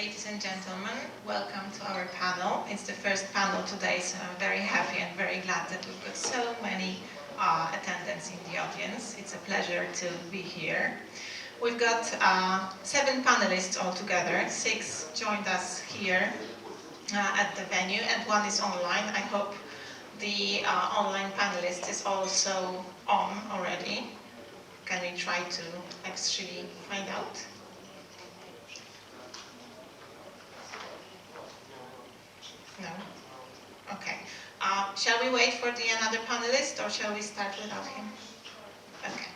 Ladies and gentlemen, welcome to our panel. It's the first panel today, so I'm very happy and very glad that we've got so many attendants in the audience. It's a pleasure to be here. We've got 7 panelists altogether. 6 joined us here at the venue, and 1 is online. I hope the online panelist is also on already. Can we try to actually find out? No? Okay. Shall we wait for another panelist, or shall we start without him? Okay.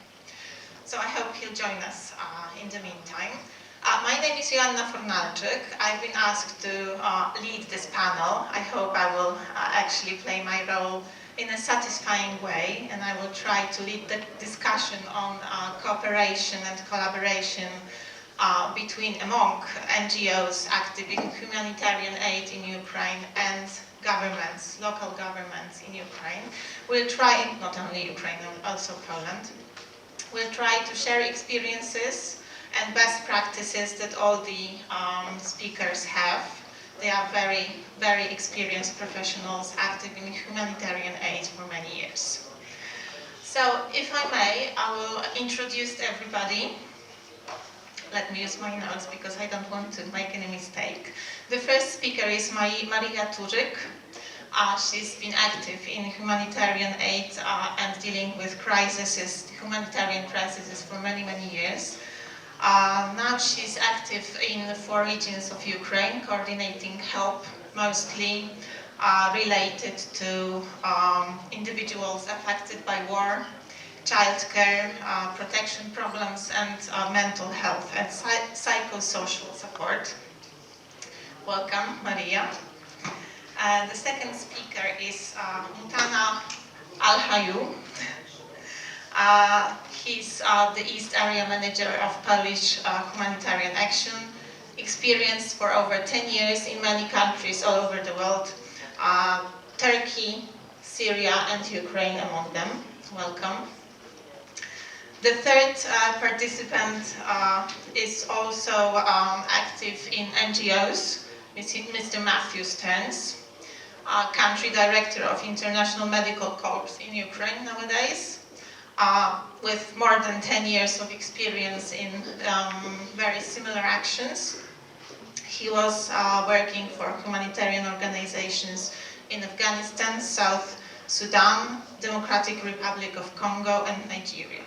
So I hope he'll join us in the meantime. My name is Joanna Fornalczyk. I've been asked to lead this panel. I hope I will actually play my role in a satisfying way, and I will try to lead the discussion on cooperation and collaboration among NGOs active in humanitarian aid in Ukraine and governments, local governments in Ukraine. We'll try, not only Ukraine, also Poland. We'll try to share experiences and best practices that all the speakers have. They are very, very experienced professionals active in humanitarian aid for many years. So, if I may, I will introduce everybody. Let me use my notes because I don't want to make any mistake. The first speaker is Mariya Tuzyk. She's been active in humanitarian aid and dealing with humanitarian crises for many, many years. Now she's active in 4 regions of Ukraine, coordinating help mostly related to individuals affected by war, childcare, protection problems, and mental health and psychosocial support. Welcome, Mariya. The second speaker is Muthana Alhayou. He's the East Area Manager of Polish Humanitarian Action, experienced for over 10 years in many countries all over the world, Turkey, Syria, and Ukraine among them. Welcome. The third participant is also active in NGOs, Mr. Stearns, Country Director of International Medical Corps in Ukraine nowadays, with more than 10 years of experience in very similar actions. He was working for humanitarian organizations in Afghanistan, South Sudan, Democratic Republic of Congo, and Nigeria.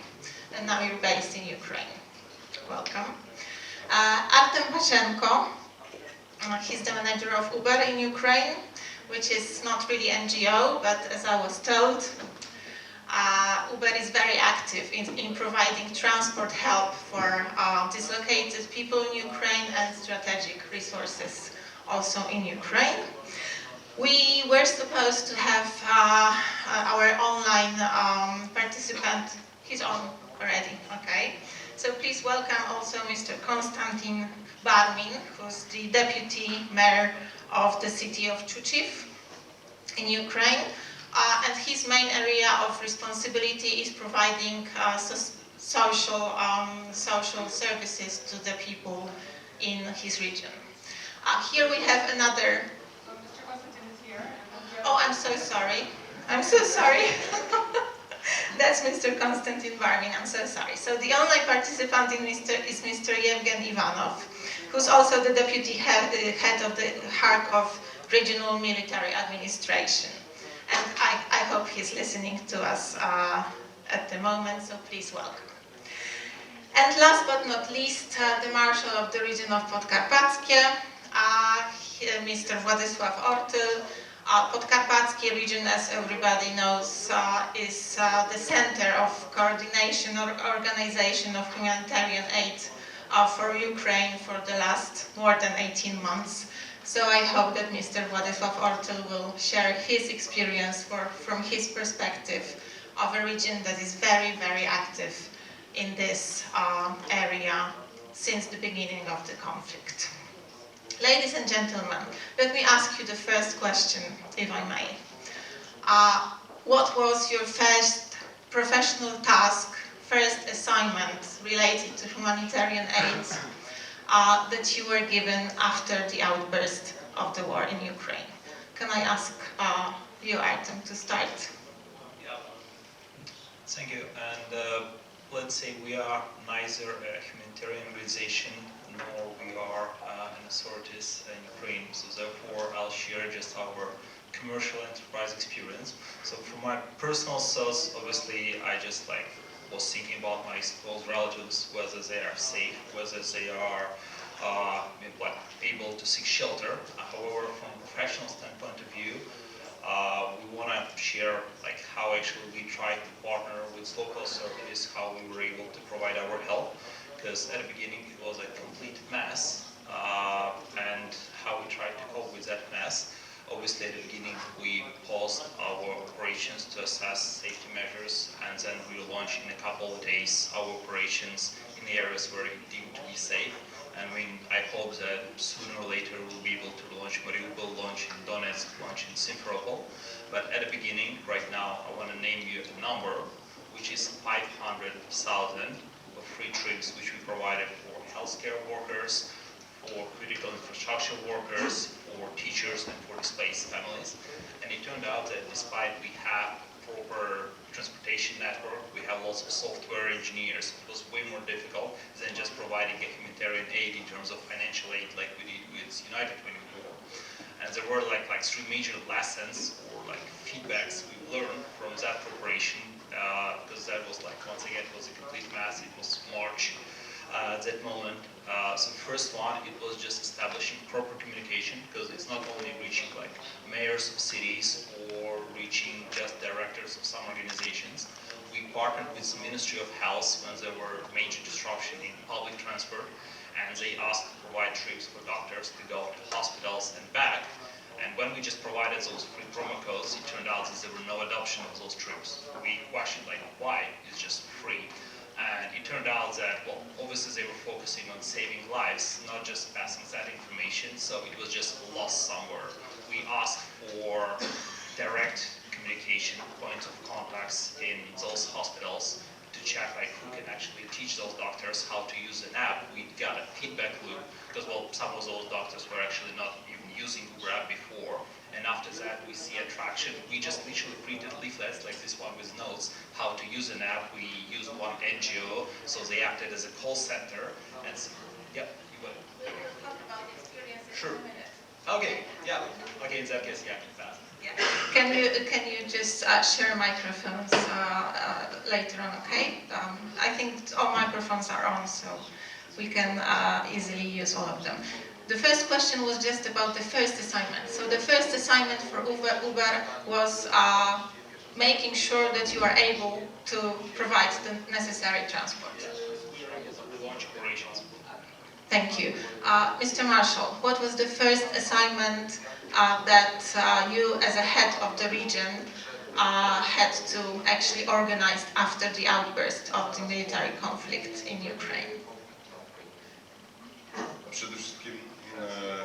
And now you're based in Ukraine. Welcome. Artem Panchenko, he's the manager of Uber in Ukraine, which is not really NGO, but as I was told, Uber is very active in providing transport help for dislocated people in Ukraine and strategic resources also in Ukraine. We were supposed to have our online participant. He's on already, okay. So please welcome also Mr. Kostiantyn Barmin, who's the deputy mayor of the city of Chuchiv in Ukraine. And his main area of responsibility is providing social services to the people in his region. Here we have another. Mr. Kostiantyn is here. Oh, I'm so sorry. I'm so sorry. That's Mr. Kostiantyn Barmin. I'm so sorry. So the online participant is Mr. Ievgen Ivanov, who's also the deputy head of the Kharkov Regional Military Administration. And I hope he's listening to us at the moment, so please welcome. And last but not least, the Marshal of the region of Podkarpackie, Mr. Władysław Ortyl. Podkarpackie region, as everybody knows, is the center of coordination or organization of humanitarian aid for Ukraine for the last more than 18 months. So I hope that Mr. Władysław Ortyl will share his experience from his perspective of a region that is very, very active in this area since the beginning of the conflict. Ladies and gentlemen, let me ask you the first question, if I may. What was your first professional task, first assignment related to humanitarian aid that you were given after the outburst of the war in Ukraine. Can I ask you, Artem, to start? Yeah. Thank you. And let's say we are neither a humanitarian organization nor we are an authorities in Ukraine. So therefore, I'll share just our commercial enterprise experience. So from my personal source, obviously, I just was thinking about my close relatives, whether they are safe, whether they are able to seek shelter. However, from a professional standpoint of view, we want to share how actually we try to partner with local authorities, how we were able to provide our help, because at the beginning it was a complete mess, and how we tried to cope with that mess. Obviously, at the beginning, we paused our operations to assess safety measures, and then we will launch in a couple of days our operations in the areas where it deemed to be safe. And I hope that sooner or later we'll be able to launch Mariupol, launch in Donetsk, launch in Simferopol. But at the beginning, right now, I want to name you a number, which is 500,000 of free trips, which we provided for healthcare workers, for critical infrastructure workers, for teachers, and for displaced families. And it turned out that despite we have proper transportation network, we have lots of software engineers. It was way more difficult than just providing a humanitarian aid in terms of financial aid like we did with United 24. And there were three major lessons or feedbacks we learned from that preparation, because that was once again, it was a complete mess. It was March at that moment. So first one, it was just establishing proper communication, because it's not only reaching mayors of cities or reaching just directors of some organizations. We partnered with the Ministry of Health when there were major disruption in public transport, and they asked to provide trips for doctors to go to hospitals and back. And when we just provided those free promo codes, it turned out that there were no adoption of those trips. We questioned why it's just free. And it turned out that, well, obviously they were focusing on saving lives, not just passing that information, so it was just lost somewhere. We asked for direct communication, points of contacts in those hospitals to check who can actually teach those doctors how to use an app. We got a feedback loop, because, well, some of those doctors were actually not even using Uber app before. And after that, we see attraction. We just literally printed leaflets like this one with notes, how to use an app. We used one NGO, so they acted as a call center. And so, yeah, you want to talk about the experience in Sure. 2 minutes. Okay, yeah. Okay, in that case, yeah, fast. Yeah. Can you just share microphones later on, okay? I think all microphones are on, so we can easily use all of them. The first question was just about the first assignment. So the first assignment for Uber was making sure that you are able to provide the necessary transport. We were able to launch operations. Thank you. Mr. Marshall, what was the first assignment that you, as a head of the region, had to actually organize after the outburst of the military conflict in Ukraine? Przede wszystkim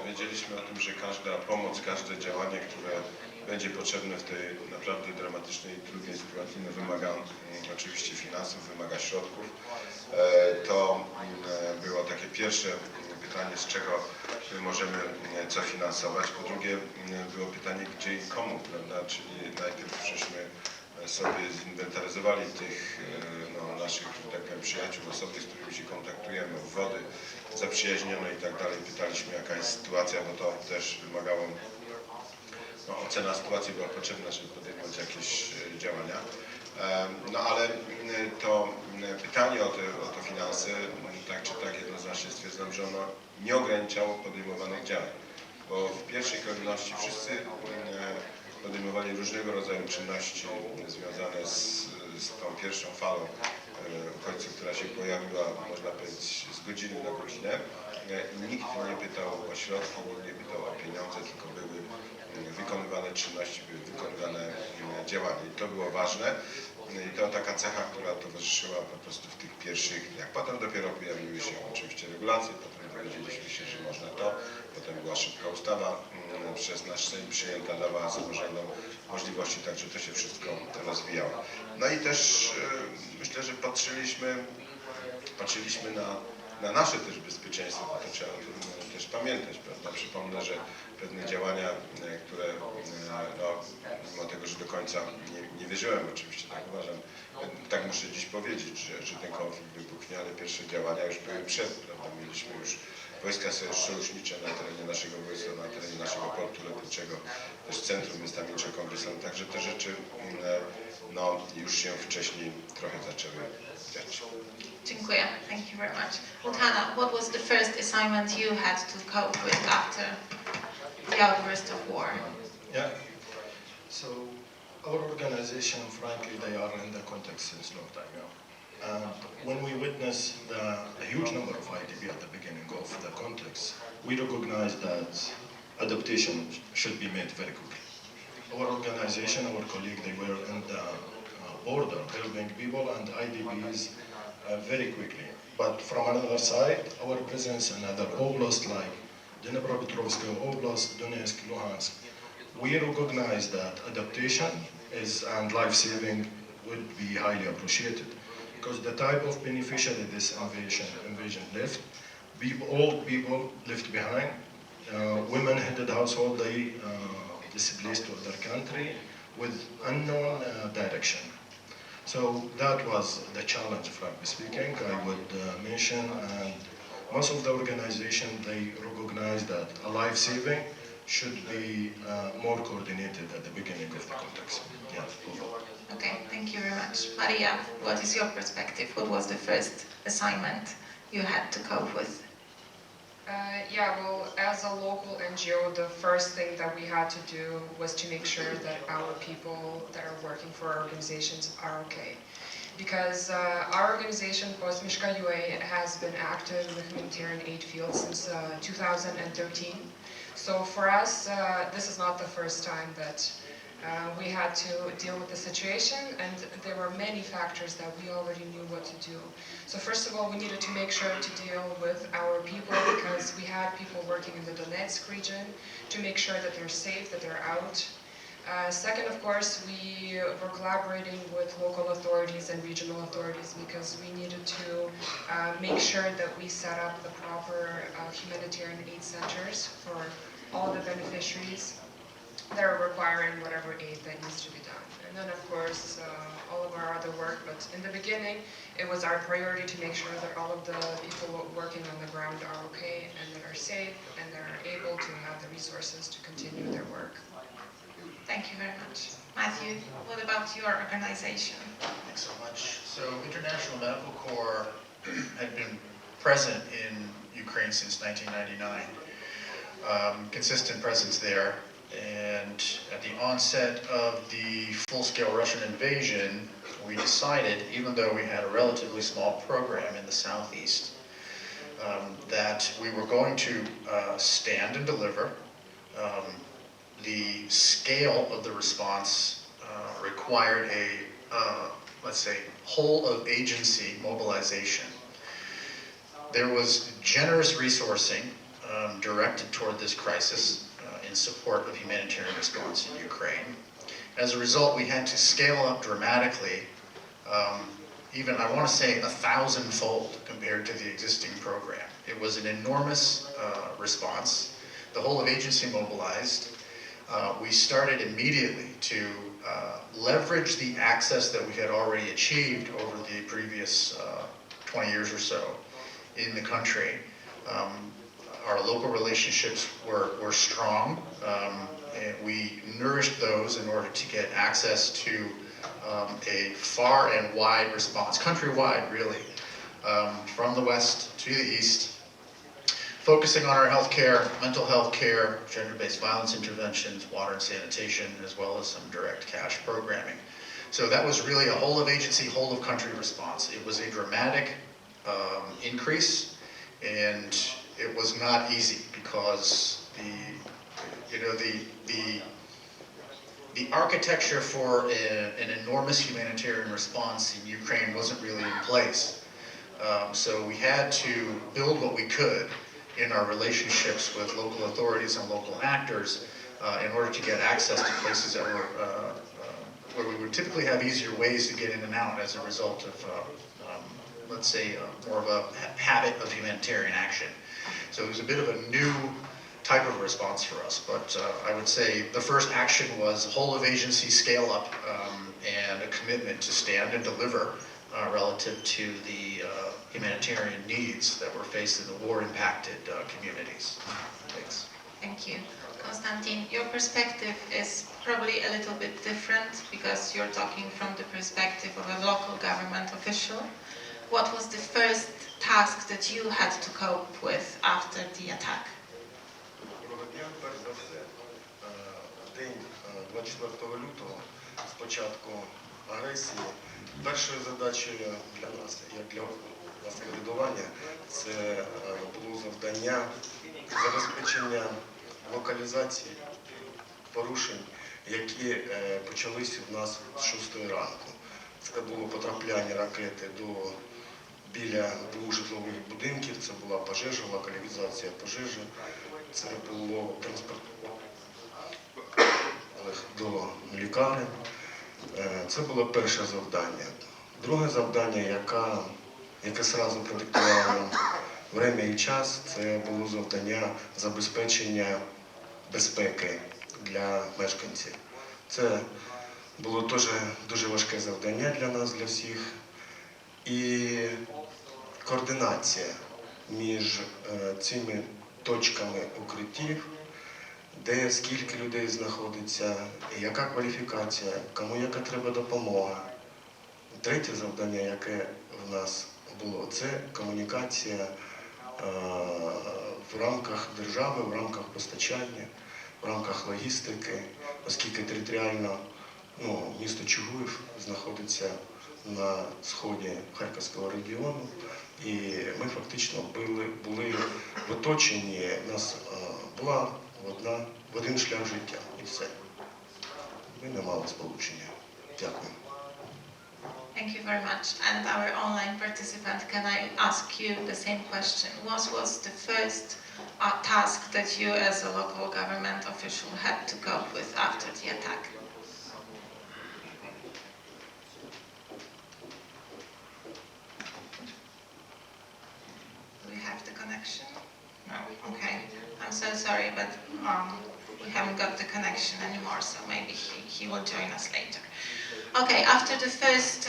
wiedzieliśmy o tym, że każda pomoc, każde działanie, które będzie potrzebne w tej naprawdę dramatycznej i trudnej sytuacji, wymaga oczywiście finansów, wymaga środków. To było takie pierwsze pytanie, z czego możemy co finansować. Po drugie było pytanie, gdzie i komu, prawda? Czyli najpierw żeśmy sobie zinwentaryzowali tych naszych, że tak powiem, przyjaciół, osoby, z którymi się kontaktujemy, wody, zaprzyjaźnione i tak dalej. Pytaliśmy, jaka jest sytuacja, bo to też wymagało, ocena sytuacji była potrzebna, żeby podejmować jakieś działania. No ale to pytanie o te finanse, tak czy tak jednoznacznie stwierdzam, że ono nie ograniczało podejmowanych działań, bo w pierwszej kolejności wszyscy podejmowali różnego rodzaju czynności związane z tą pierwszą falą uchodźców, która się pojawiła, można powiedzieć, z godziny na godzinę. Nikt nie pytał o środki, nikt nie pytał o pieniądze, tylko były wykonywane czynności, były wykonywane działania. I to było ważne. I to taka cecha, która towarzyszyła po prostu w tych pierwszych dniach. Potem dopiero pojawiły się oczywiście regulacje, potem dowiedzieliśmy się, że można to. Potem była szybka ustawa przez nasz Sejm przyjęta, dawała samorządom możliwości, także to się wszystko rozwijało. No i też myślę, że patrzyliśmy na na nasze też bezpieczeństwo, to trzeba o tym też pamiętać, prawda? Przypomnę, że pewne działania, które, no, mimo tego, że do końca nie wierzyłem, oczywiście tak uważam, tak muszę dziś powiedzieć, że ten konflikt wybuchnie, ale pierwsze działania już były przed, prawda? Mieliśmy już wojska sojusznicze na terenie naszego wojska, na terenie naszego portu lotniczego, też centrum wystawienniczo-kongresowym, także te rzeczy no, już się wcześniej trochę zaczęły dziać. Dziękuję. Thank you very much. Muthana, what was the first assignment you had to cope with after the outburst of war? Yeah. So our organization, frankly, they are in the context since long time now. And when we witnessed a huge number of IDP at the beginning of the context, we recognized that adaptation should be made very quickly. Our organization, our colleagues, they were in the border helping people and IDPs very quickly. But from another side, our presence in other oblasts like Dnipropetrovsk Oblast, Donetsk, Luhansk, we recognize that adaptation and life-saving would be highly appreciated because the type of beneficiary this invasion left, old people left behind, women-headed household, they displaced to other country with unknown direction. So that was the challenge, frankly speaking, I would mention, and most of the organization, they recognize that a life-saving should be more coordinated at the beginning of the context. Yeah. Okay, thank you very much. Mariya, what is your perspective? What was the first assignment you had to cope with? Yeah, well, as a local NGO, the first thing that we had to do was to make sure that our people that are working for our organizations are okay. Because our organization, Postmishka UA, has been active in the humanitarian aid field since 2013. So for us, this is not the first time that we had to deal with the situation, and there were many factors that we already knew what to do. So first of all, we needed to make sure to deal with our people because we had people working in the Donetsk region to make sure that they're safe, that they're out. Second, of course, we were collaborating with local authorities and regional authorities because we needed to make sure that we set up the proper humanitarian aid centers for all the beneficiaries that are requiring whatever aid that needs to be done. And then, of course, all of our other work, but in the beginning, it was our priority to make sure that all of the people working on the ground are okay and that are safe and that are able to have the resources to continue their work. Thank you very much. Matthew, what about your organization? Thanks so much. So International Medical Corps had been present in Ukraine since 1999. Consistent presence there. And at the onset of the full-scale Russian invasion, we decided, even though we had a relatively small program in the southeast, that we were going to stand and deliver. The scale of the response required a, let's say, whole-of-agency mobilization. There was generous resourcing directed toward this crisis in support of humanitarian response in Ukraine. As a result, we had to scale up dramatically, even, I want to say, 1,000-fold compared to the existing program. It was an enormous response. The whole of agency mobilized. We started immediately to leverage the access that we had already achieved over the previous 20 years or so in the country. Our local relationships were strong, and we nourished those in order to get access to a far and wide response, countrywide really, from the west to the east, focusing on our healthcare, mental health care, gender-based violence interventions, water and sanitation, as well as some direct cash programming. So that was really a whole-of-agency, whole-of-country response. It was a dramatic increase, and it was not easy because the architecture for an enormous humanitarian response in Ukraine wasn't really in place. So we had to build what we could in our relationships with local authorities and local actors in order to get access to places that were where we would typically have easier ways to get in and out as a result of let's say, more of a habit of humanitarian action. So it was a bit of a new type of response for us, but I would say the first action was whole of agency scale up and a commitment to stand and deliver relative to the humanitarian needs that were faced in the war-impacted communities. Thanks. Thank you. Kostiantyn, your perspective is probably a little bit different because you're talking from the perspective of a local government official. What was the first task that you had to cope with after the attack? Доброго дня, перш за все, день 24 лютого, з початку агресії, першою задачею для нас, як для самоврядування, це було завдання забезпечення локалізації порушень, які почались у нас з 6 ранку. Це було потрапляння ракети біля двох житлових будинків, це була пожежа, локалізація пожежі, це було транспорт до лікарень. Це було перше завдання. Друге завдання, яке одразу продиктувало нам время і час, це було завдання забезпечення безпеки для мешканців. Це було теж дуже важке завдання для нас, для всіх. І координація між цими точками укриттів, де скільки людей знаходиться, яка кваліфікація, кому яка треба допомога. Третє завдання, яке в нас було, це комунікація в рамках держави, в рамках постачання, в рамках логістики, оскільки територіально місто Чугуїв знаходиться на сході Харківського регіону, і ми фактично були в оточенні, у нас була в один шлях життя, і все. Ми не мали сполучення. Дякую. Thank you very much. And our online participant, can I ask you the same question? What was the first task that you as a local government official had to cope with after the attack? Do we have the connection? No. Okay. I'm so sorry, but we haven't got the connection anymore, so maybe he will join us later. Okay, after the first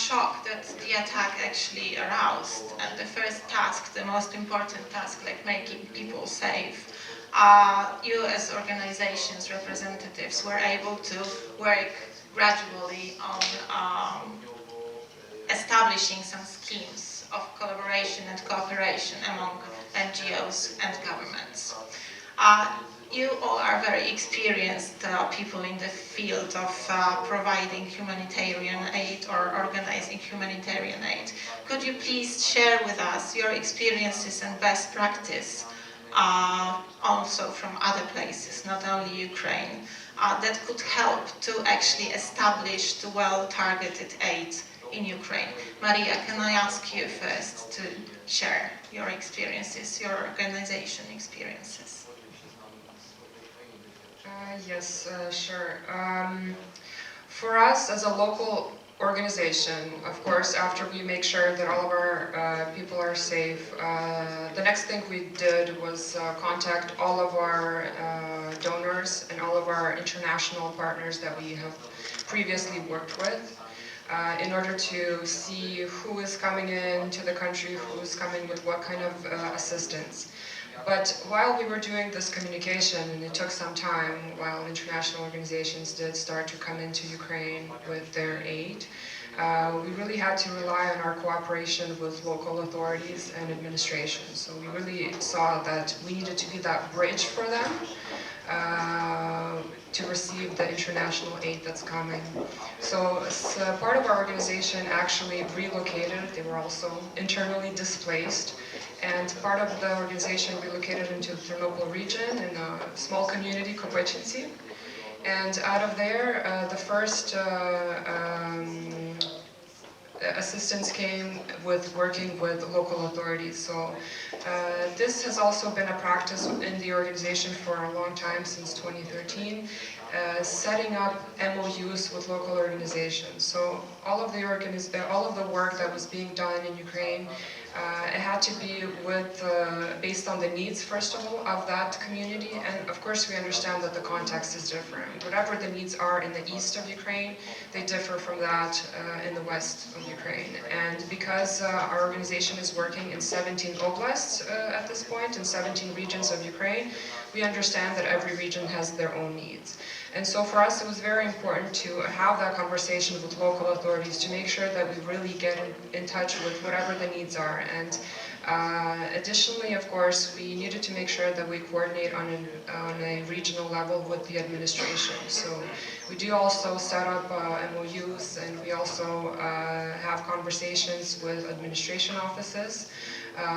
shock that the attack actually aroused, and the first task, the most important task, like making people safe, you as organizations, representatives, were able to work gradually on establishing some schemes of collaboration and cooperation among NGOs and governments. You all are very experienced people in the field of providing humanitarian aid or organizing humanitarian aid. Could you please share with us your experiences and best practice, also from other places, not only Ukraine, that could help to actually establish the well-targeted aid in Ukraine? Mariya, can I ask you first to share your experiences, your organization experiences? Yes, sure. For us as a local organization, of course, after we make sure that all of our people are safe, the next thing we did was contact all of our donors and all of our international partners that we have previously worked with, in order to see who is coming into the country, who is coming with what kind of assistance. But while we were doing this communication, and it took some time while international organizations did start to come into Ukraine with their aid, we really had to rely on our cooperation with local authorities and administration. So we really saw that we needed to be that bridge for them to receive the international aid that's coming. So part of our organization actually relocated. They were also internally displaced. And part of the organization relocated into the Ternopil region in a small community, Kopechinci. And out of there, the first assistance came with working with local authorities. So this has also been a practice in the organization for a long time, since 2013. setting up MOUs with local organizations. So all of the work that was being done in Ukraine, it had to be based on the needs, first of all, of that community. And of course, we understand that the context is different. Whatever the needs are in the east of Ukraine, they differ from that in the west of Ukraine. And because our organization is working in 17 oblasts at this point, in 17 regions of Ukraine, we understand that every region has their own needs. And so for us, it was very important to have that conversation with local authorities to make sure that we really get in touch with whatever the needs are. And additionally, of course, we needed to make sure that we coordinate on a regional level with the administration. So we do also set up MOUs, and we also have conversations with administration offices,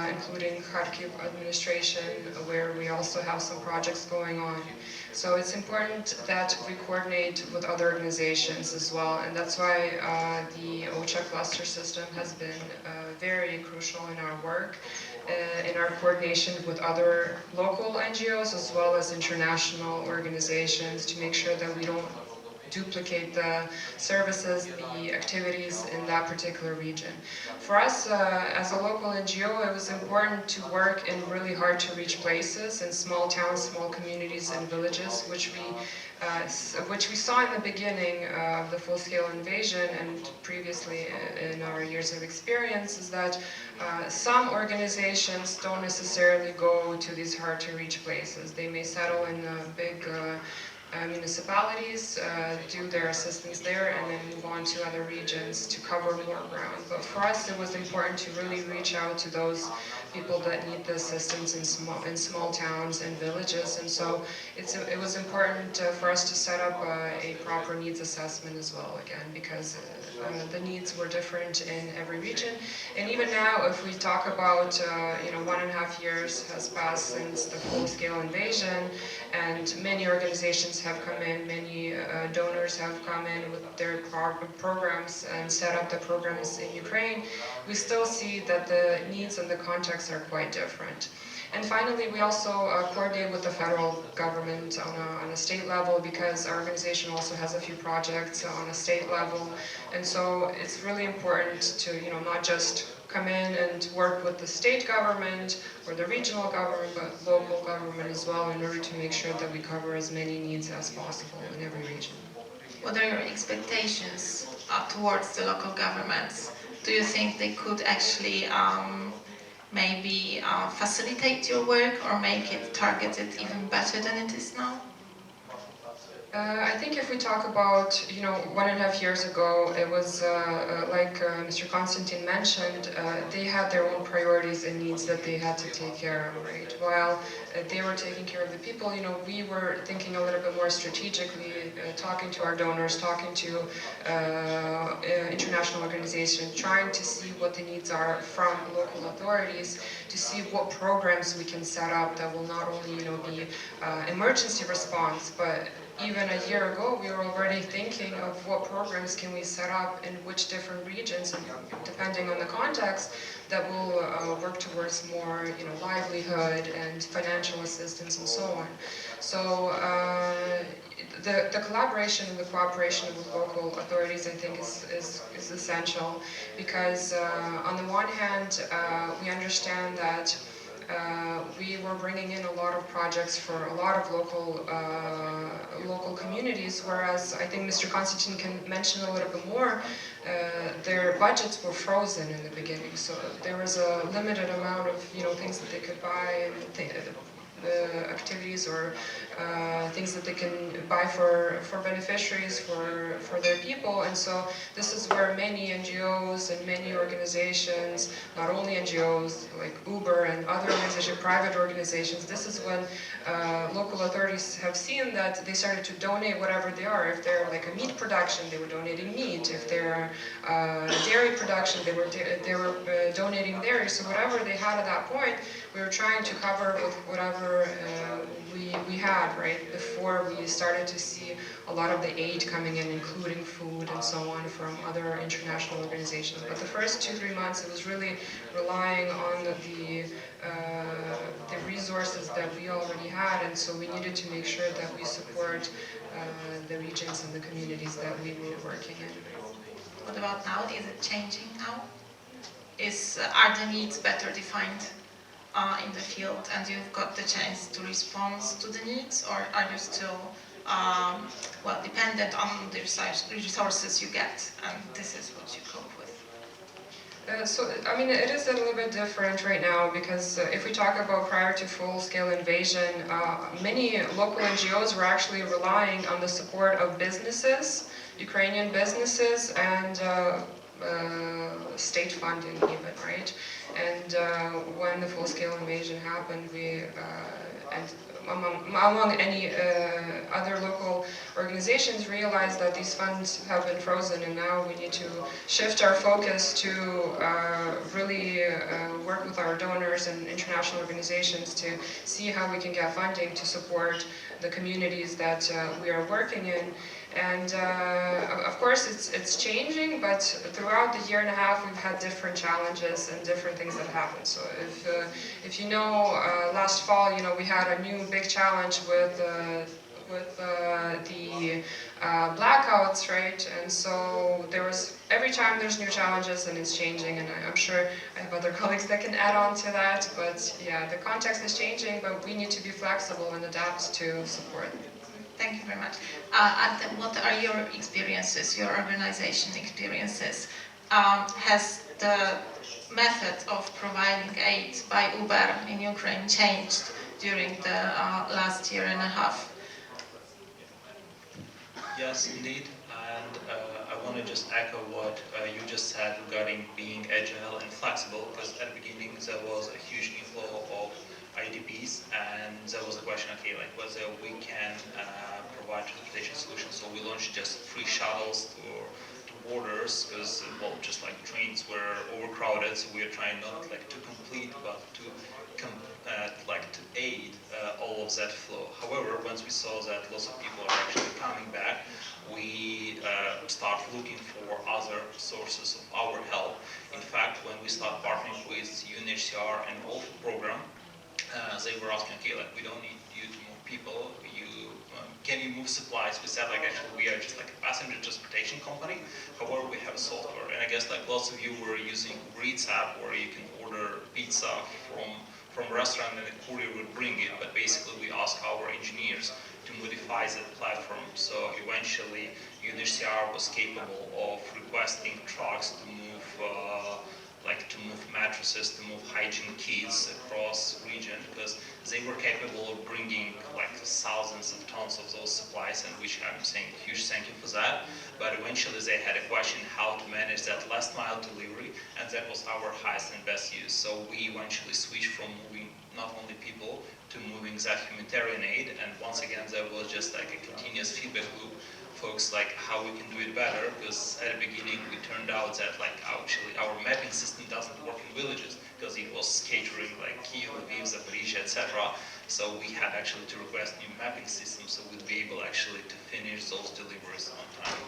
including Kharkiv administration, where we also have some projects going on. So it's important that we coordinate with other organizations as well, and that's why the OCHA cluster system has been very crucial in our work, in our coordination with other local NGOs as well as international organizations to make sure that we don't duplicate the services, the activities in that particular region. For us, as a local NGO, it was important to work in really hard to reach places, in small towns, small communities and villages, which we saw in the beginning of the full-scale invasion and previously in our years of experience, is that some organizations don't necessarily go to these hard to reach places. They may settle in big municipalities, do their assistance there, and then move on to other regions to cover more ground. But for us, it was important to really reach out to those people that need the assistance in small towns and villages. And so it was important for us to set up a proper needs assessment as well, again, because the needs were different in every region. And even now, if we talk about, 1.5 years has passed since the full-scale invasion, and many organizations have come in, many donors have come in with their programs and set up the programs in Ukraine, we still see that the needs and the contexts are quite different. And finally, we also coordinate with the federal government on a state level, because our organization also has a few projects on a state level. And so it's really important to, not just come in and work with the state government or the regional government, but local government as well, in order to make sure that we cover as many needs as possible in every region. What are your expectations towards the local governments? Do you think they could actually maybe facilitate your work or make it targeted even better than it is now? I think if we talk about, 1.5 years ago, it was like Mr. Kostiantyn mentioned, they had their own priorities and needs that they had to take care of, right? While they were taking care of the people, we were thinking a little bit more strategically, talking to our donors, talking to international organizations, trying to see what the needs are from local authorities, to see what programs we can set up that will not only, be emergency response, but even a year ago, we were already thinking of what programs can we set up in which different regions, and depending on the context, that will work towards more, livelihood and financial assistance and so on. So the collaboration and the cooperation with local authorities, I think, is essential, because on the one hand, we understand that we were bringing in a lot of projects for a lot of local communities, whereas I think Mr. Kostiantyn can mention a little bit more, their budgets were frozen in the beginning, so there was a limited amount of things that they could buy, and activities or things that they can buy for beneficiaries, for their people. And so this is where many NGOs and many organizations, not only NGOs like Uber and other organizations, private organizations, this is when local authorities have seen that they started to donate whatever they are. If they're like a meat production, they were donating meat. If they're dairy production, they were donating dairy. So whatever they had at that point, we were trying to cover with whatever ever we had, right? Before we started to see a lot of the aid coming in, including food and so on from other international organizations. But the first 2-3 months, it was really relying on the resources that we already had, and so we needed to make sure that we support the regions and the communities that we were working in. What about now? Is it changing now? Are the needs better defined in the field, and you've got the chance to respond to the needs, or are you still dependent on the resources you get, and this is what you cope with? I mean, it is a little bit different right now, because if we talk about prior to full-scale invasion, many local NGOs were actually relying on the support of businesses, Ukrainian businesses, and state funding even, right? And when the full-scale invasion happened, we and among any other local organizations realized that these funds have been frozen, and now we need to shift our focus to really work with our donors and international organizations to see how we can get funding to support the communities that we are working in. And of course it's changing, but throughout the 1.5 years we've had different challenges and different things that happen. So if you know, last fall, you know, we had a new big challenge with the blackouts, right? And so every time there's new challenges and it's changing, and I'm sure I have other colleagues that can add on to that, but yeah, the context is changing, but we need to be flexible and adapt to support. Thank you very much. Artem, what are your experiences, your organization experiences? Has the method of providing aid by Uber in Ukraine changed during the last 1.5 years? Yes, indeed. And I want to just echo what you just said regarding being agile and flexible, because at the beginning there was a huge inflow of IDPs, and there was a question, okay, like whether we can provide transportation solutions. So we launched just free shuttles to borders, because well, just like trains were overcrowded, so we are trying not like to complete, but to to aid all of that flow. However, once we saw that lots of people are actually coming back, we start looking for other sources of our help. In fact, when we start partnering with UNHCR and WOLF program, they were asking, okay, like we don't need you to move people, can you move supplies? We said like actually we are just like a passenger transportation company, however we have a software. And I guess like lots of you were using Uber Eats app where you can order pizza from a restaurant and the courier would bring it, but basically we asked our engineers to modify that platform. So eventually UNHCR was capable of requesting trucks to move mattresses, to move hygiene kits across region, because they were capable of bringing like thousands of tons of those supplies, and which I'm saying huge thank you for that. But eventually they had a question how to manage that last mile delivery, and that was our highest and best use. So we eventually switched from moving not only people to moving that humanitarian aid, and once again there was just like a continuous feedback loop. Folks like how we can do it better, because at the beginning we turned out that like actually our mapping system doesn't work in villages because it was catering like Kyiv, Lviv, Zaporizhia, etc. So we had actually to request new mapping systems so we'd be able actually to finish those deliveries on time.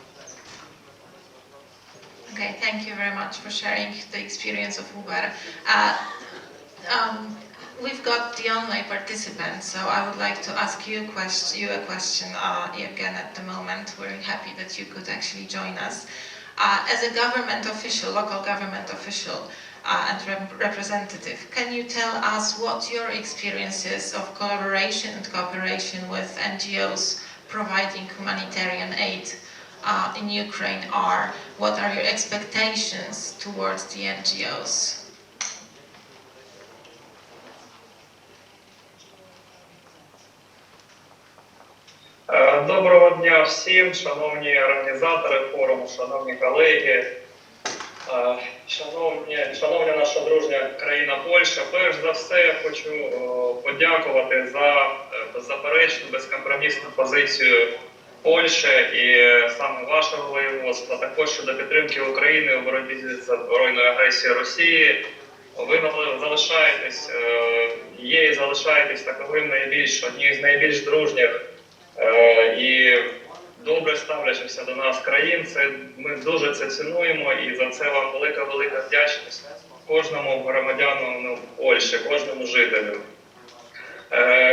Okay, thank you very much for sharing the experience of Uber. We've got the online participants, so I would like to ask you a question, Ievgen, at the moment. We're happy that you could actually join us. As a government official, local government official and representative, can you tell us what your experiences of collaboration and cooperation with NGOs providing humanitarian aid in Ukraine are? What are your expectations towards the NGOs? Доброго дня всім, шановні організатори форуму, шановні колеги, шановна наша дружня країна Польща. Перш за все я хочу подякувати за беззаперечну, безкомпромісну позицію Польщі і саме вашого воєводства, також щодо підтримки України у боротьбі з збройною агресією Росії. ви залишаєтесь, є і залишаєтесь таковим однією з найбільш дружніх і добре ставлячихся до нас країн. Ми дуже це цінуємо і за це вам велика вдячність кожному громадянину Польщі, кожному жителю.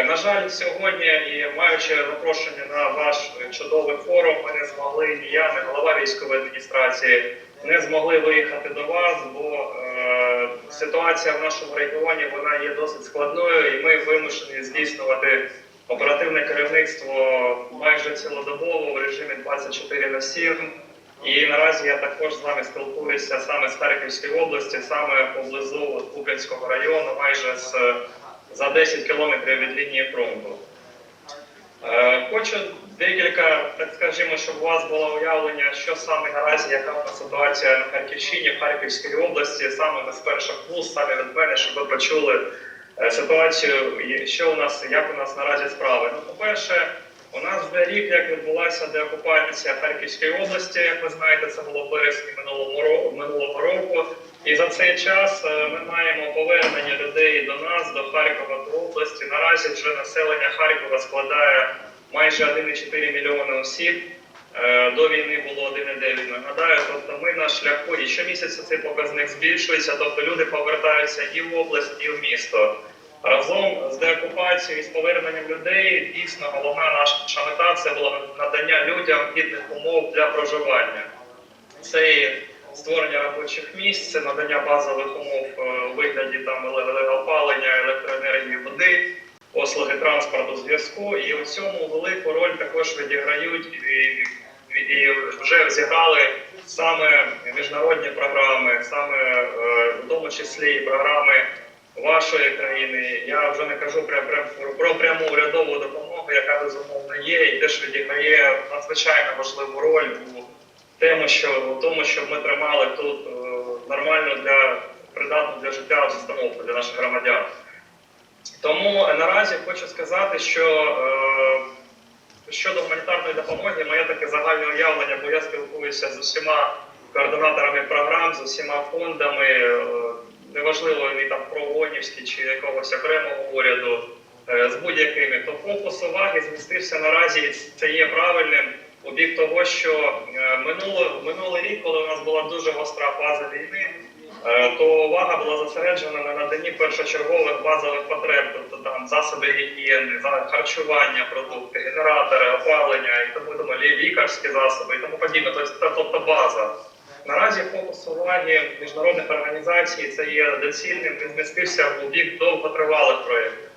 На жаль, сьогодні, і маючи запрошення на ваш чудовий форум, ми не змогли, ні я, ні голова військової адміністрації, не змогли виїхати до вас, бо ситуація в нашому регіоні вона є досить складною, і ми вимушені здійснювати оперативне керівництво майже цілодобово в режимі 24/7. І наразі я також з вами спілкуюся саме з Харківської області, саме поблизу Куп'янського району, майже за 10 кілометрів від лінії фронту. Хочу декілька, так скажімо, щоб у вас було уявлення, що саме наразі, яка у нас ситуація на Харківщині, в Харківській області, саме з перших вуст, саме від мене, щоб ви почули ситуацію, що у нас, як у нас наразі справи. Ну, по-перше, у нас вже рік, як відбулася деокупація Харківської області, як ви знаєте, це було в березні минулого року. І за цей час ми маємо повернення людей до нас, до Харкова, до області. Наразі вже населення Харкова складає майже 1,4 мільйони осіб. До війни було 1,9, нагадаю. Тобто ми на шляху, і щомісяця цей показник збільшується, тобто люди повертаються і в область, і в місто. Разом з деокупацією і з поверненням людей, дійсно, головна наша мета – це було надання людям гідних умов для проживання. Це і створення робочих місць, це надання базових умов у вигляді опалення, електроенергії, води, послуги транспорту, зв'язку. І у цьому велику роль також відіграють і вже зіграли саме міжнародні програми, саме в тому числі і програми вашої країни. Я вже не кажу про пряму урядову допомогу, яка безумовно є, і теж відіграє надзвичайно важливу роль у тому, щоб ми тримали тут нормальну придатну для життя обстановку для наших громадян. Тому наразі хочу сказати, що щодо гуманітарної допомоги, моє таке загальне уявлення, бо я спілкуюся з усіма координаторами програм, з усіма фондами, неважливо, вони там проонівські чи якогось окремого уряду, з будь-якими, то фокус уваги змістився наразі, і це є правильним, у бік того, що минулий рік, коли у нас була дуже гостра фаза війни, то увага була зосереджена на наданні першочергових базових потреб, тобто там засоби гігієни, харчування, продукти, генератори, опалення і тому лікарські засоби і тому подібне, тобто база. Наразі фокус уваги міжнародних організацій це є доцільним, він змістився у бік довготривалих проєктів.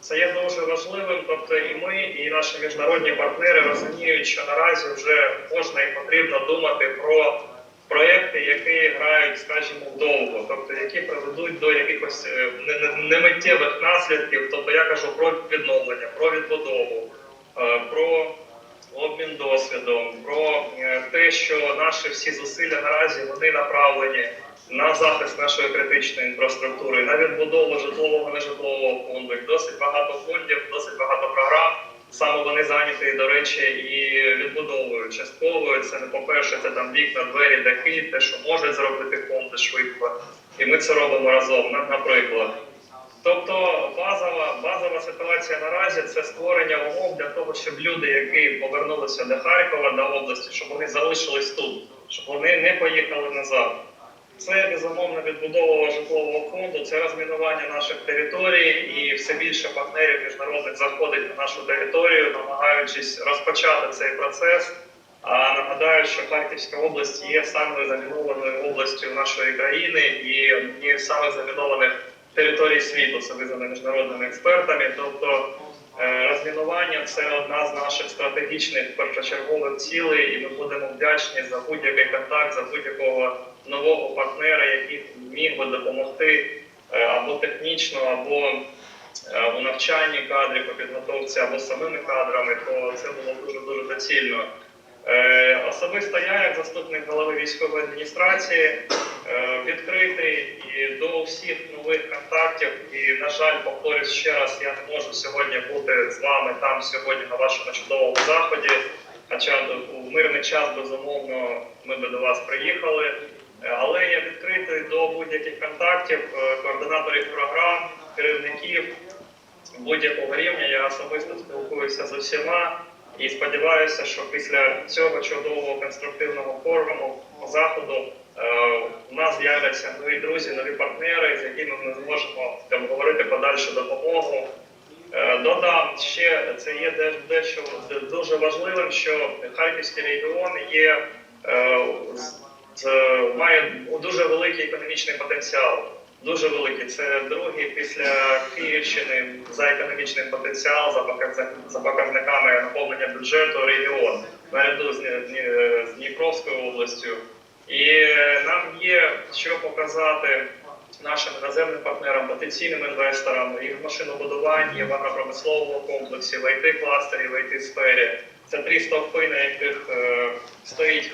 Це є дуже важливим, тобто і ми, і наші міжнародні партнери розуміють, що наразі вже можна і потрібно думати про проєкти, які грають, скажімо, довго, тобто які приведуть до якихось немиттєвих наслідків, тобто я кажу про відновлення, про відбудову, про обмін досвідом, про те, що наші всі зусилля наразі вони направлені на захист нашої критичної інфраструктури, на відбудову житлового, нежитлового фонду. Досить багато фондів, досить багато програм. Саме вони зайняті, до речі, і відбудовою частковою. Це не по-перше, це там вікна, двері, дахи, те, що можуть зробити фонди швидко. І ми це робимо разом, наприклад. Тобто базова ситуація наразі – це створення умов для того, щоб люди, які повернулися до Харкова, до області, щоб вони залишились тут, щоб вони не поїхали назад. Це, безумовно, відбудова житлового фонду, це розмінування наших територій, і все більше партнерів міжнародних заходить на нашу територію, намагаючись розпочати цей процес. А нагадаю, що Харківська область є самою замінованою областю нашої країни і однією з самих замінованих територій світу, це визнано міжнародними експертами. Тобто розмінування – це одна з наших стратегічних першочергових цілей, і ми будемо вдячні за будь-який контакт, за будь-якого нового партнера, який міг би допомогти або технічно, або у навчанні кадрів, по підготовці, або самими кадрами, то це було дуже-дуже доцільно. Особисто я, як заступник голови військової адміністрації, відкритий і до всіх нових контактів. І, на жаль, повторюсь ще раз, я не можу сьогодні бути з вами там сьогодні на вашому чудовому заході. Хоча в мирний час, безумовно, ми би до вас приїхали. Але я відкритий відкритий до будь-яких контактів, координаторів програм, керівників будь-якого рівня. Я особисто спілкуюся з усіма і сподіваюся, що після цього чудового конструктивного форуму, заходу, у нас з'являться нові друзі, нові партнери, з якими ми зможемо обговорити подальшу допомогу. Додам ще, це є дещо дуже важливим, що Харківський регіон має дуже великий економічний потенціал. Дуже великий. Це другий після Київщини за економічним потенціал, за показниками наповнення бюджету регіон, наряду з Дніпровською областю. І нам є що показати нашим іноземним партнерам, потенційним інвесторам і в машинобудуванні, в агропромисловому комплексі, в IT-кластері, в IT-сфері. Це 3 стовпи, на яких стоїть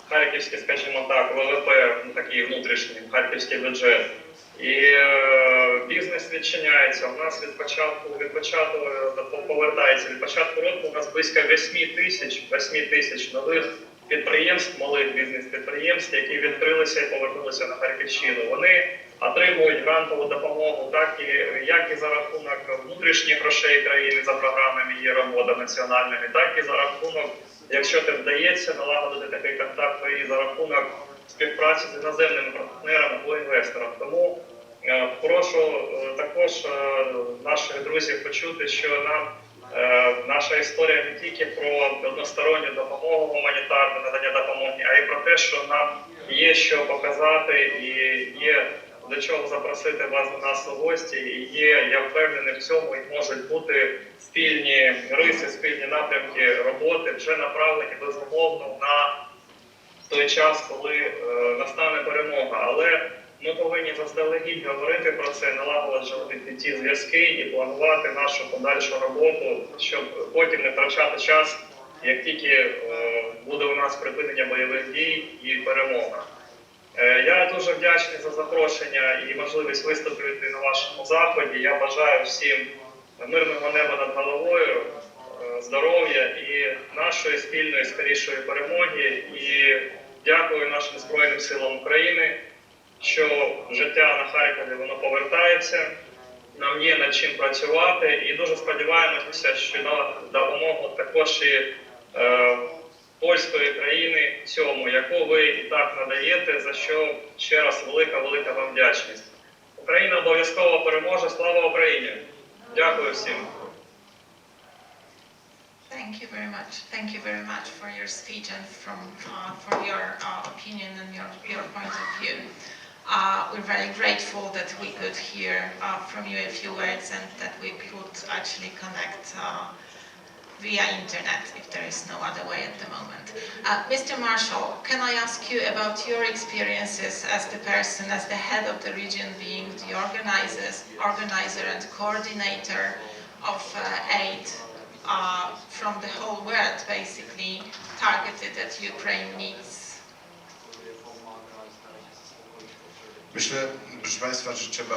харківський, скажімо так, ВВП, такий внутрішній, харківський бюджет. І бізнес відчиняється. У нас від початку повертається. Від початку року у нас близько 8 тисяч нових підприємств, малих бізнес-підприємств, які відкрилися і повернулися на Харківщину. Вони отримують грантову допомогу як і за рахунок внутрішніх грошей країни за програмами «Є робота» національними, так і за рахунок, якщо це вдається налагодити такий контакт, то і за рахунок співпраці з іноземними партнерами або інвестором. Тому прошу також наших друзів почути, що наша історія не тільки про односторонню допомогу, гуманітарну надання допомоги, а й про те, що нам є що показати і є до чого запросити вас до нас у гості. І є, я впевнений в цьому, і можуть бути спільні риси, спільні напрямки роботи, вже направлені безумовно на той час, коли настане перемога. Але ми повинні заздалегідь говорити про це, налагоджувати ті зв'язки і планувати нашу подальшу роботу, щоб потім не втрачати час, як тільки буде у нас припинення бойових дій і перемога. Я дуже вдячний за запрошення і можливість виступити на вашому заході. Я бажаю всім мирного неба над головою, здоров'я і нашої спільної скорішої перемоги. І дякую нашим Збройним силам України, що життя на Харкові воно повертається, нам є над чим працювати, і дуже сподіваємося, що на допомогу також і польської країни цьому, яку ви і так надаєте, за що ще раз велика вам вдячність. Україна обов'язково переможе. Слава Україні! Dякую всім. Thank you very much. Thank you very much for your speech and for your opinion and your point of view. We're very grateful that we could hear from you a few words and that we could actually connect via internet, if there is no other way at the moment. Mr. Marshall, can I ask you about your experiences as the person, as the head of the region, being the organizer and coordinator of aid from the whole world, basically, targeted at Ukraine needs? Myślę, proszę Państwa, że trzeba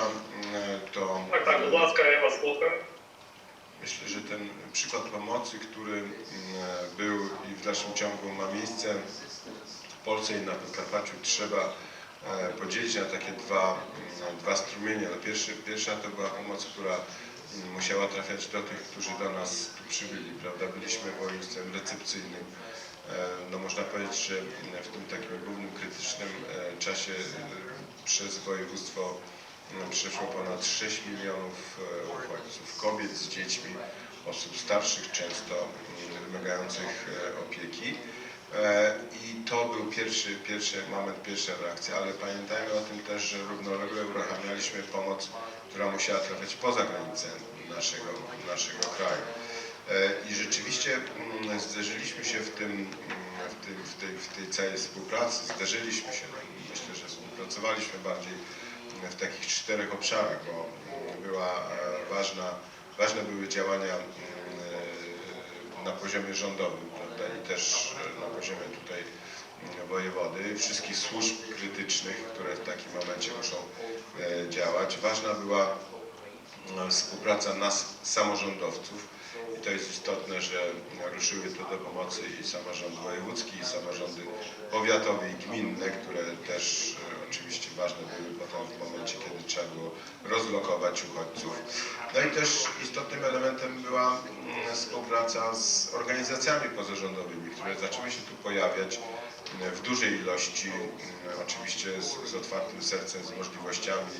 to... Tak, будь ласка, я вас слухаю. Myślę, że ten przykład pomocy, który był i w dalszym ciągu ma miejsce w Polsce i na Podkarpaciu, trzeba podzielić na takie dwa strumienie. Pierwsza to była pomoc, która musiała trafiać do tych, którzy do nas tu przybyli, prawda? Byliśmy województwem recepcyjnym. No można powiedzieć, że w tym takim głównym krytycznym czasie przez województwo przeszło ponad 6 milionów uchodźców, kobiet z dziećmi, osób starszych, często wymagających opieki. I to był pierwszy moment, pierwsza reakcja, ale pamiętajmy o tym też, że równolegle uruchamialiśmy pomoc, która musiała trafiać poza granice naszego kraju. I rzeczywiście zderzyliśmy się w tej całej współpracy, myślę, że współpracowaliśmy bardziej w takich 4 obszarach, bo ważne były działania na poziomie rządowym, prawda, i też na poziomie tutaj wojewody, wszystkich służb krytycznych, które w takim momencie muszą działać. Ważna była współpraca nas, samorządowców, i to jest istotne, że ruszyły tu do pomocy i samorząd wojewódzki, i samorządy powiatowe i gminne, które też oczywiście ważne były potem w momencie, kiedy trzeba było rozlokować uchodźców. No i też istotnym elementem była współpraca z organizacjami pozarządowymi, które zaczęły się tu pojawiać w dużej ilości, oczywiście z otwartym sercem, z możliwościami,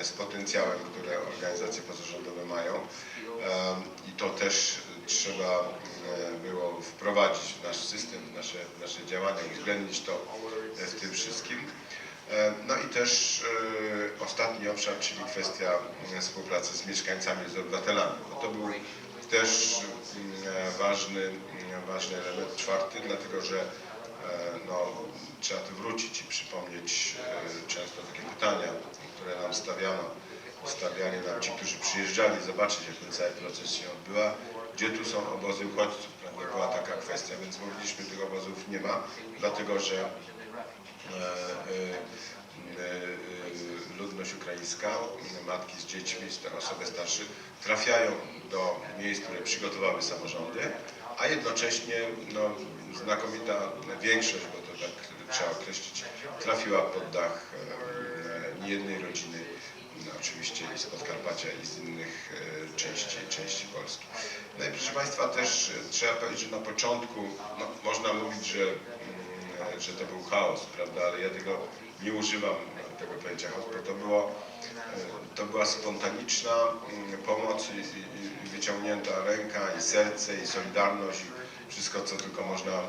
z potencjałem, które organizacje pozarządowe mają. I to też trzeba było wprowadzić w nasz system, w nasze działania, uwzględnić to w tym wszystkim. No i też ostatni obszar, czyli kwestia współpracy z mieszkańcami, z obywatelami. Bo to był też ważny element czwarty, dlatego że no, trzeba tu wrócić i przypomnieć często takie pytania, które nam stawiali nam ci, którzy przyjeżdżali zobaczyć, jak ten cały proces się odbywa, gdzie tu są obozy uchodźców. Prawda? Była taka kwestia, więc mówiliśmy, tych obozów nie ma, dlatego że ludność ukraińska, matki z dziećmi, osoby starsze trafiają do miejsc, które przygotowały samorządy, a jednocześnie no, znakomita większość, bo to tak trzeba określić, trafiła pod dach niejednej rodziny, no, oczywiście i z Podkarpacia, i z innych części Polski. No i proszę Państwa, też trzeba powiedzieć, że na początku no, można mówić, że to był chaos, prawda, ale ja tego nie używam, tego pojęcia chaos, bo to była spontaniczna pomoc i wyciągnięta ręka, i serce, i solidarność, i wszystko, co tylko można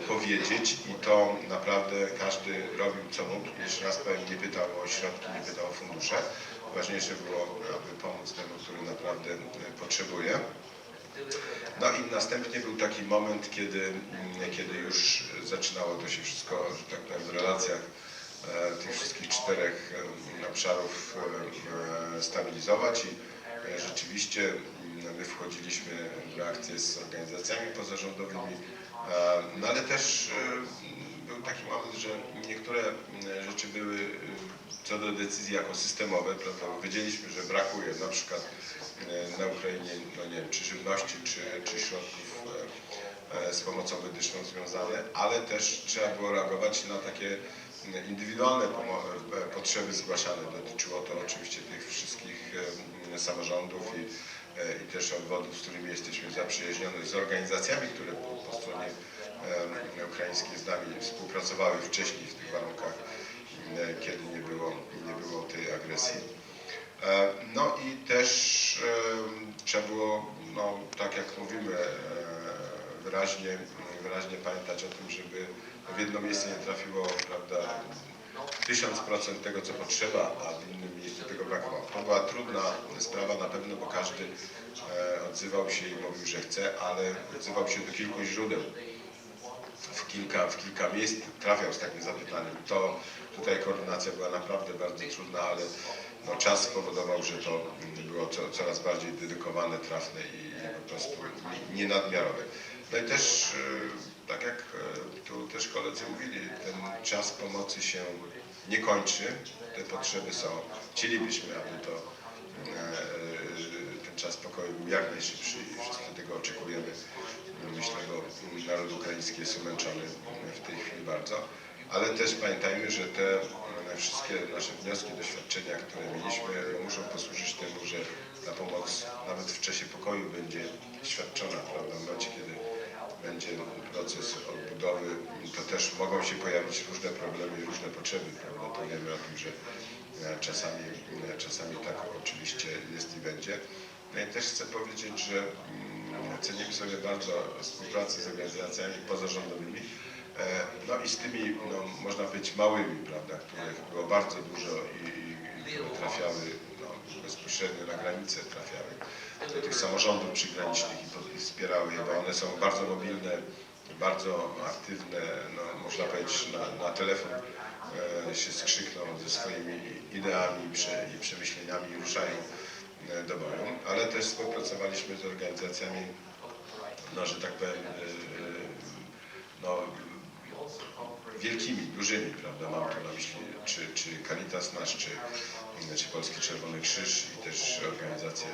powiedzieć, i to naprawdę każdy robił co mógł. Jeszcze raz powiem, nie pytał o środki, nie pytał o fundusze. Ważniejsze było, aby pomóc temu, który naprawdę potrzebuje. No i następnie był taki moment, kiedy już zaczynało to się wszystko, że tak powiem, w relacjach tych wszystkich czterech obszarów stabilizować i rzeczywiście my wchodziliśmy w reakcję z organizacjami pozarządowymi, no ale też był taki moment, że niektóre rzeczy były co do decyzji jako systemowe, prawda? Wiedzieliśmy, że brakuje na przykład na Ukrainie, no nie wiem, czy żywności, czy środków z pomocą medyczną związane, ale też trzeba było reagować na takie indywidualne potrzeby zgłaszane. Dotyczyło to oczywiście tych wszystkich samorządów i też obwodów, z którymi jesteśmy zaprzyjaźnione, z organizacjami, które po stronie ukraińskiej z nami współpracowały wcześniej w tych warunkach, kiedy nie było tej agresji. No i też trzeba było, no, tak jak mówimy, wyraźnie pamiętać o tym, żeby w jedno miejsce nie trafiło, prawda, 1000% tego, co potrzeba, a w innym miejscu tego brakowało. To była trudna sprawa na pewno, bo każdy odzywał się i mówił, że chce, ale odzywał się do kilku źródeł. W kilka miejsc trafiał z takim zapytaniem. Tutaj koordynacja była naprawdę bardzo trudna, ale no, czas spowodował, że to było coraz bardziej dedykowane, trafne i po prostu nie nadmiarowe. No i też, tak jak tu też koledzy mówili, ten czas pomocy się nie kończy, te potrzeby są. Chcielibyśmy, aby ten czas pokoju był jak najszybszy i wszyscy tego oczekujemy. Myślę, bo naród ukraiński jest umęczony w tej chwili bardzo, ale też pamiętajmy, że te wszystkie nasze wnioski, doświadczenia, które mieliśmy, muszą posłużyć temu, że ta pomoc nawet w czasie pokoju będzie świadczona, prawda? W momencie, kiedy będzie proces odbudowy, to też mogą się pojawić różne problemy i różne potrzeby, prawda? To wiemy o tym, że czasami tak oczywiście jest i będzie. No i też chcę powiedzieć, że cenimy sobie bardzo współpracę z organizacjami pozarządowymi, no i z tymi, no, można powiedzieć, małymi, prawda, których było bardzo dużo i które trafiały, no, bezpośrednio na granicę, trafiały do tych samorządów przygranicznych i wspierały je, bo one są bardzo mobilne, bardzo aktywne, no, można powiedzieć, na telefon się skrzykną ze swoimi ideami i przemyśleniami i ruszają do boju, ale też współpracowaliśmy z organizacjami, no, że tak powiem, no, wielkimi, dużymi, prawda, mam tu na myśli, czy Caritas nasz, czy Polski Czerwony Krzyż i też organizacje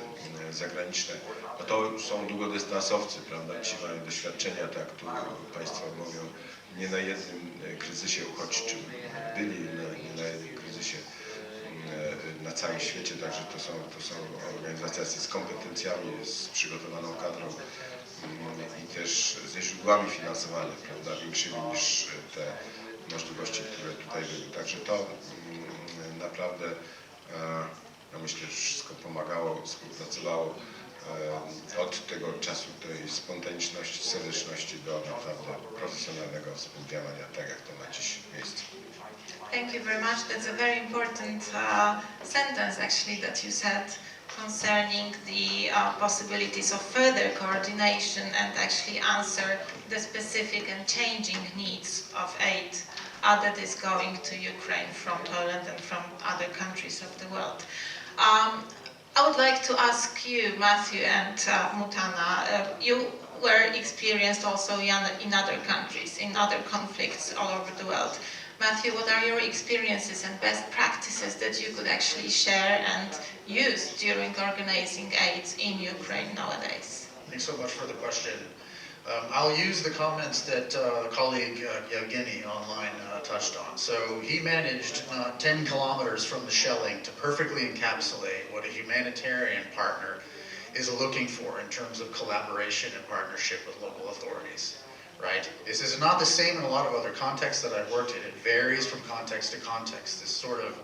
zagraniczne, no to są długodystansowcy, prawda? Ci mają doświadczenia, tak, tu Państwo mówią, nie na jednym kryzysie uchodźczym byli, nie na jednym kryzysie na całym świecie, także to są organizacje z kompetencjami, z przygotowaną kadrą i też ze źródłami finansowania, prawda, większymi niż te możliwości, które tutaj były. Także to naprawdę, no myślę, że wszystko pomagało, współpracowało od tego czasu tej spontaniczności, serdeczności do naprawdę profesjonalnego współdziałania, tak jak to ma dziś miejsce. Thank you very much. That's a very important sentence actually that you said concerning the possibilities of further coordination and actually answer the specific and changing needs of aid that is going to Ukraine from Poland and from other countries of the world. I would like to ask you, Matthew and Muthana, you were experienced also in other countries, in other conflicts all over the world. Matthew, what are your experiences and best practices that you could actually share and use during organizing aid in Ukraine nowadays? Thanks so much for the question. I'll use the comments that colleague Ievgen online touched on. So he managed 10 kilometers from the shelling to perfectly encapsulate what a humanitarian partner is looking for in terms of collaboration and partnership with local authorities. Right? This is not the same in a lot of other contexts that I've worked in. It varies from context to context. This sort of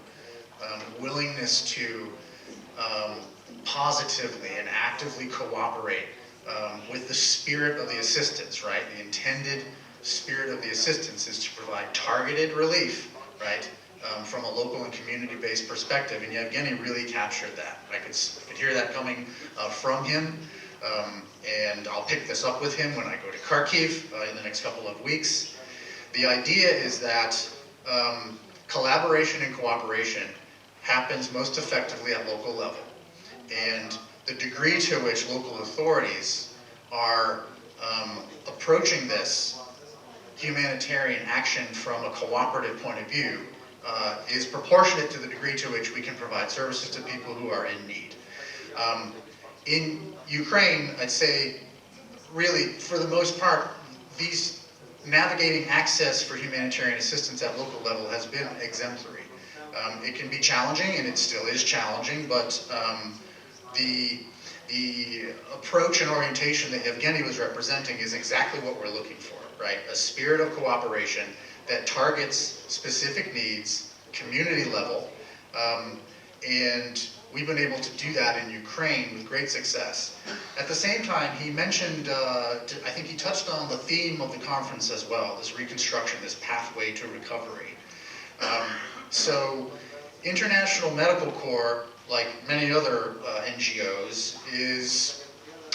willingness to positively and actively cooperate with the spirit of the assistance, right? The intended spirit of the assistance is to provide targeted relief, right? From a local and community-based perspective, and Ievgen really captured that. I could hear that coming from him. And I'll pick this up with him when I go to Kharkiv in the next couple of weeks. The idea is that collaboration and cooperation happens most effectively at local level. And the degree to which local authorities are approaching this humanitarian action from a cooperative point of view is proportionate to the degree to which we can provide services to people who are in need. In Ukraine, I'd say, really, for the most part, these navigating access for humanitarian assistance at local level has been exemplary. It can be challenging, and it still is challenging, but the approach and orientation that Ievgen was representing is exactly what we're looking for, right? A spirit of cooperation that targets specific needs, community level, and we've been able to do that in Ukraine with great success. At the same time, he mentioned, I think he touched on the theme of the conference as well, this reconstruction, this pathway to recovery. So International Medical Corps, like many other NGOs, is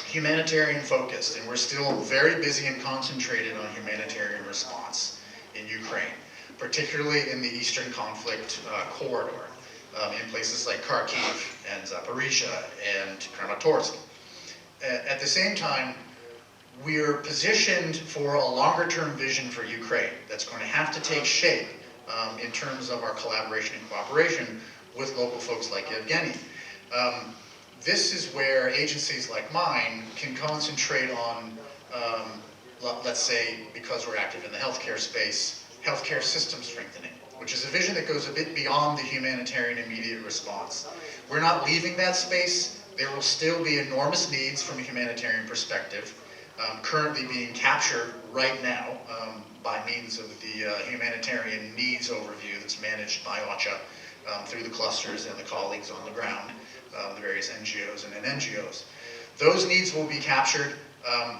humanitarian focused, and we're still very busy and concentrated on humanitarian response in Ukraine, particularly in the Eastern Conflict corridor. In places like Kharkiv and Zaporizhia and Kramatorsk. At the same time, we're positioned for a longer-term vision for Ukraine that's going to have to take shape in terms of our collaboration and cooperation with local folks like Ievgen. This is where agencies like mine can concentrate on, let's say, because we're active in the healthcare space, healthcare system strengthening, which is a vision that goes a bit beyond the humanitarian immediate response. We're not leaving that space. There will still be enormous needs from a humanitarian perspective, currently being captured right now by means of the humanitarian needs overview that's managed by OCHA through the clusters and the colleagues on the ground, the various NGOs and NGOs. Those needs will be captured,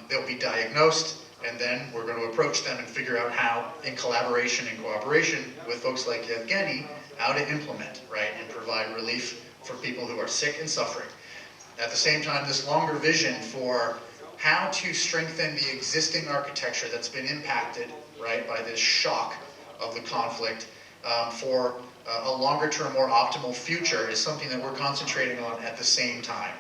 they'll be diagnosed, and then we're going to approach them and figure out how, in collaboration and cooperation with folks like Ievgen, how to implement, right, and provide relief for people who are sick and suffering. At the same time, this longer vision for how to strengthen the existing architecture that's been impacted, right, by this shock of the conflict for a longer-term, more optimal future is something that we're concentrating on at the same time.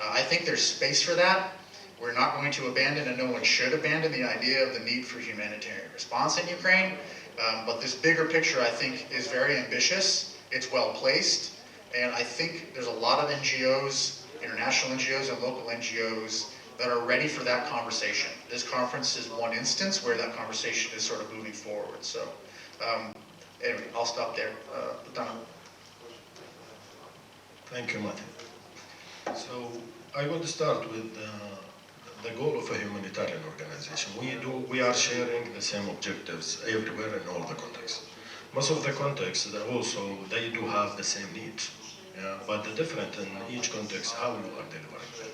I think there's space for that. We're not going to abandon, and no one should abandon, the idea of the need for humanitarian response in Ukraine. But this bigger picture, I think, is very ambitious. It's well placed, and I think there's a lot of NGOs, international NGOs and local NGOs, that are ready for that conversation. This conference is one instance where that conversation is sort of moving forward. So, anyway, I'll stop there. Muthana. Thank you, Mati. So I will start with the goal of a humanitarian organization. We are sharing the same objectives everywhere in all the contexts. Most of the contexts, they do have the same needs, yeah? But the different in each context, how you are delivering them,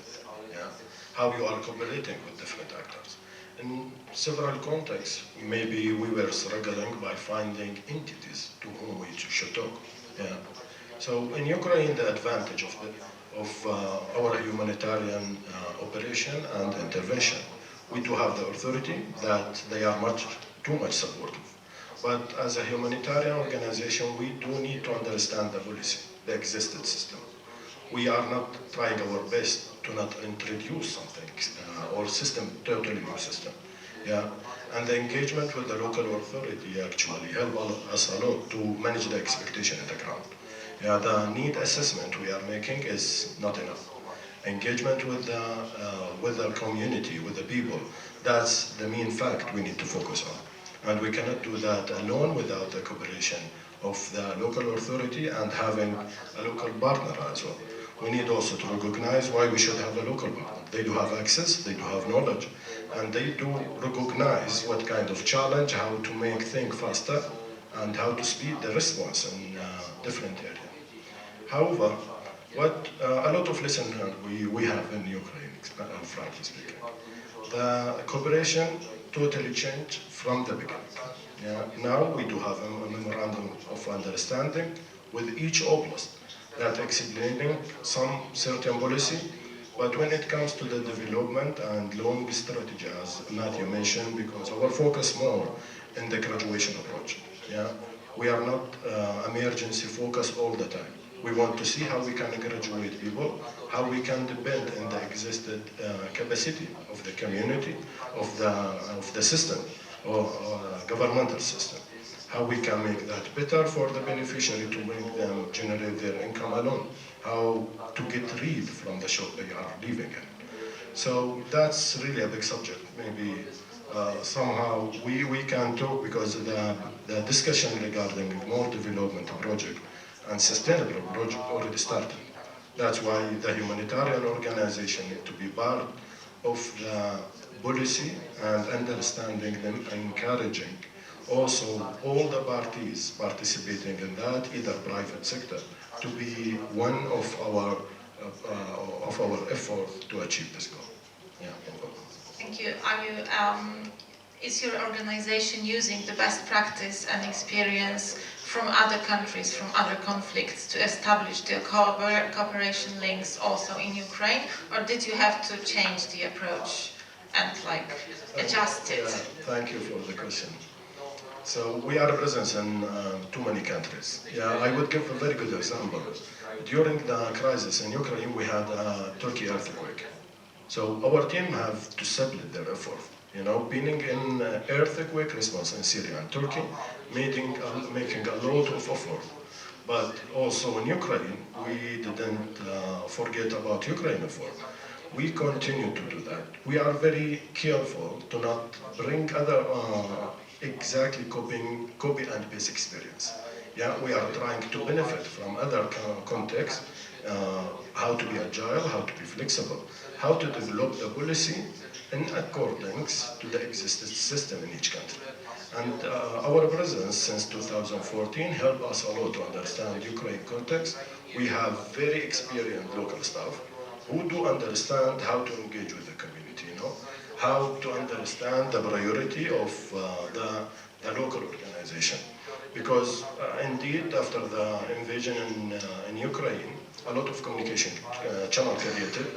yeah? How you are cooperating with different actors. In several contexts, maybe we were struggling by finding entities to whom we should talk. Yeah? So in Ukraine, the advantage of our humanitarian operation and intervention, we do have the authority that they are too much supportive. But as a humanitarian organization, we do need to understand the policy, the existing system. We are not trying our best to not introduce something or totally new system. Yeah, and the engagement with the local authority actually help us a lot to manage the expectation at the ground. Yeah, the need assessment we are making is not enough. Engagement with the community, with the people, that's the main fact we need to focus on. And we cannot do that alone without the cooperation of the local authority and having a local partner as well. We need also to recognize why we should have a local partner. They do have access, they do have knowledge, and they do recognize what kind of challenge, how to make things faster, and how to speed the response in different areas. However, a lot of lessons we have in Ukraine, frankly speaking. The cooperation totally changed from the beginning. Yeah? Now we do have a memorandum of understanding with each oblast that explaining some certain policy, but when it comes to the development and long strategy, as Matthew mentioned, because our focus more in the graduation approach. Yeah? We are not emergency focused all the time. We want to see how we can graduate people, how we can depend on the existed capacity of the community, of the system, or governmental system. How we can make that better for the beneficiary to make them generate their income alone. How to get rid from the shock they are living in. So that's really a big subject. Maybe somehow we can talk because the discussion regarding more development project and sustainable project already started. That's why the humanitarian organization need to be part of the policy and understanding them, encouraging also all the parties participating in that, either private sector, to be one of our effort to achieve this goal. Yeah. Thank you. Is your organization using the best practice and experience from other countries, from other conflicts, to establish the cooperation links also in Ukraine, or did you have to change the approach and adjust it? Thank you for the question. So we are present in too many countries. Yeah, I would give a very good example. During the crisis in Ukraine, we had a Turkey earthquake. So our team have to separate their effort. You know, being in earthquake response in Syria and Turkey, making a lot of effort. But also in Ukraine, we didn't forget about Ukraine effort. We continue to do that. We are very careful to not bring other exactly copy and paste experience. Yeah, we are trying to benefit from other contexts, how to be agile, how to be flexible, how to develop the policy in accordance to the existing system in each country. And our presence since 2014 helped us a lot to understand Ukraine context. We have very experienced local staff who do understand how to engage with the community, you know, how to understand the priority of the local organization. Because indeed, after the invasion in Ukraine, a lot of communication channel created,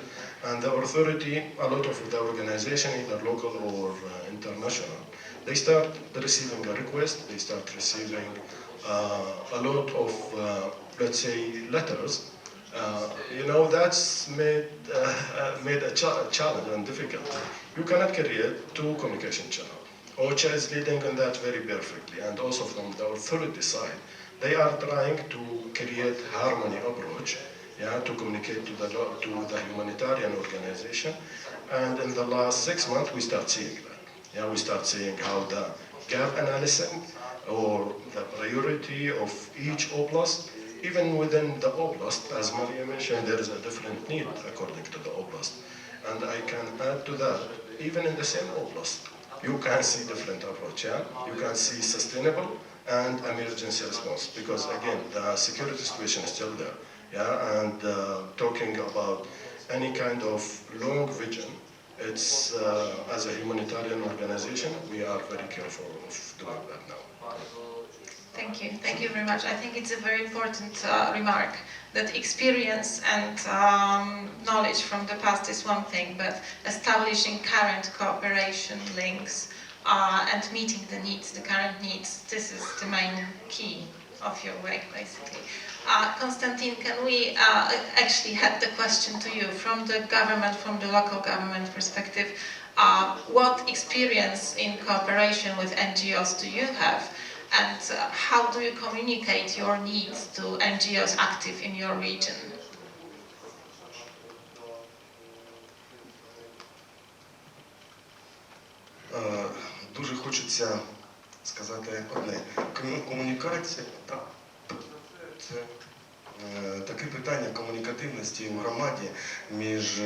and the authority, a lot of the organization, either local or international, they start receiving a request, they start receiving a lot of, let's say, letters. You know, that's made a challenge and difficult. You cannot create two communication channels. OCHA is leading on that very perfectly, and also from the authority side, they are trying to create harmony approach, to communicate to the humanitarian organization. And in the last 6 months, we start seeing that. We start seeing how the gap analysis or the priority of each oblast, even within the oblast, as Mariya mentioned, there is a different need according to the oblast. And I can add to that, even in the same oblast, you can see different approach. You can see sustainable and emergency response, because again, the security situation is still there. And talking about any kind of long vision, it's as a humanitarian organization, we are very careful of doing that now. Thank you very much. I think it's a very important remark, that experience and knowledge from the past is one thing, but establishing current cooperation links and meeting the needs, the current needs, this is the main key of your work, basically. Kostiantyn, can we actually have the question to you from the government, from the local government perspective? What experience in cooperation with NGOs do you have? And how do you communicate your needs to NGOs active in your region? Дуже хочеться сказати одне. Комунікація, так, це таке питання комунікативності у громаді між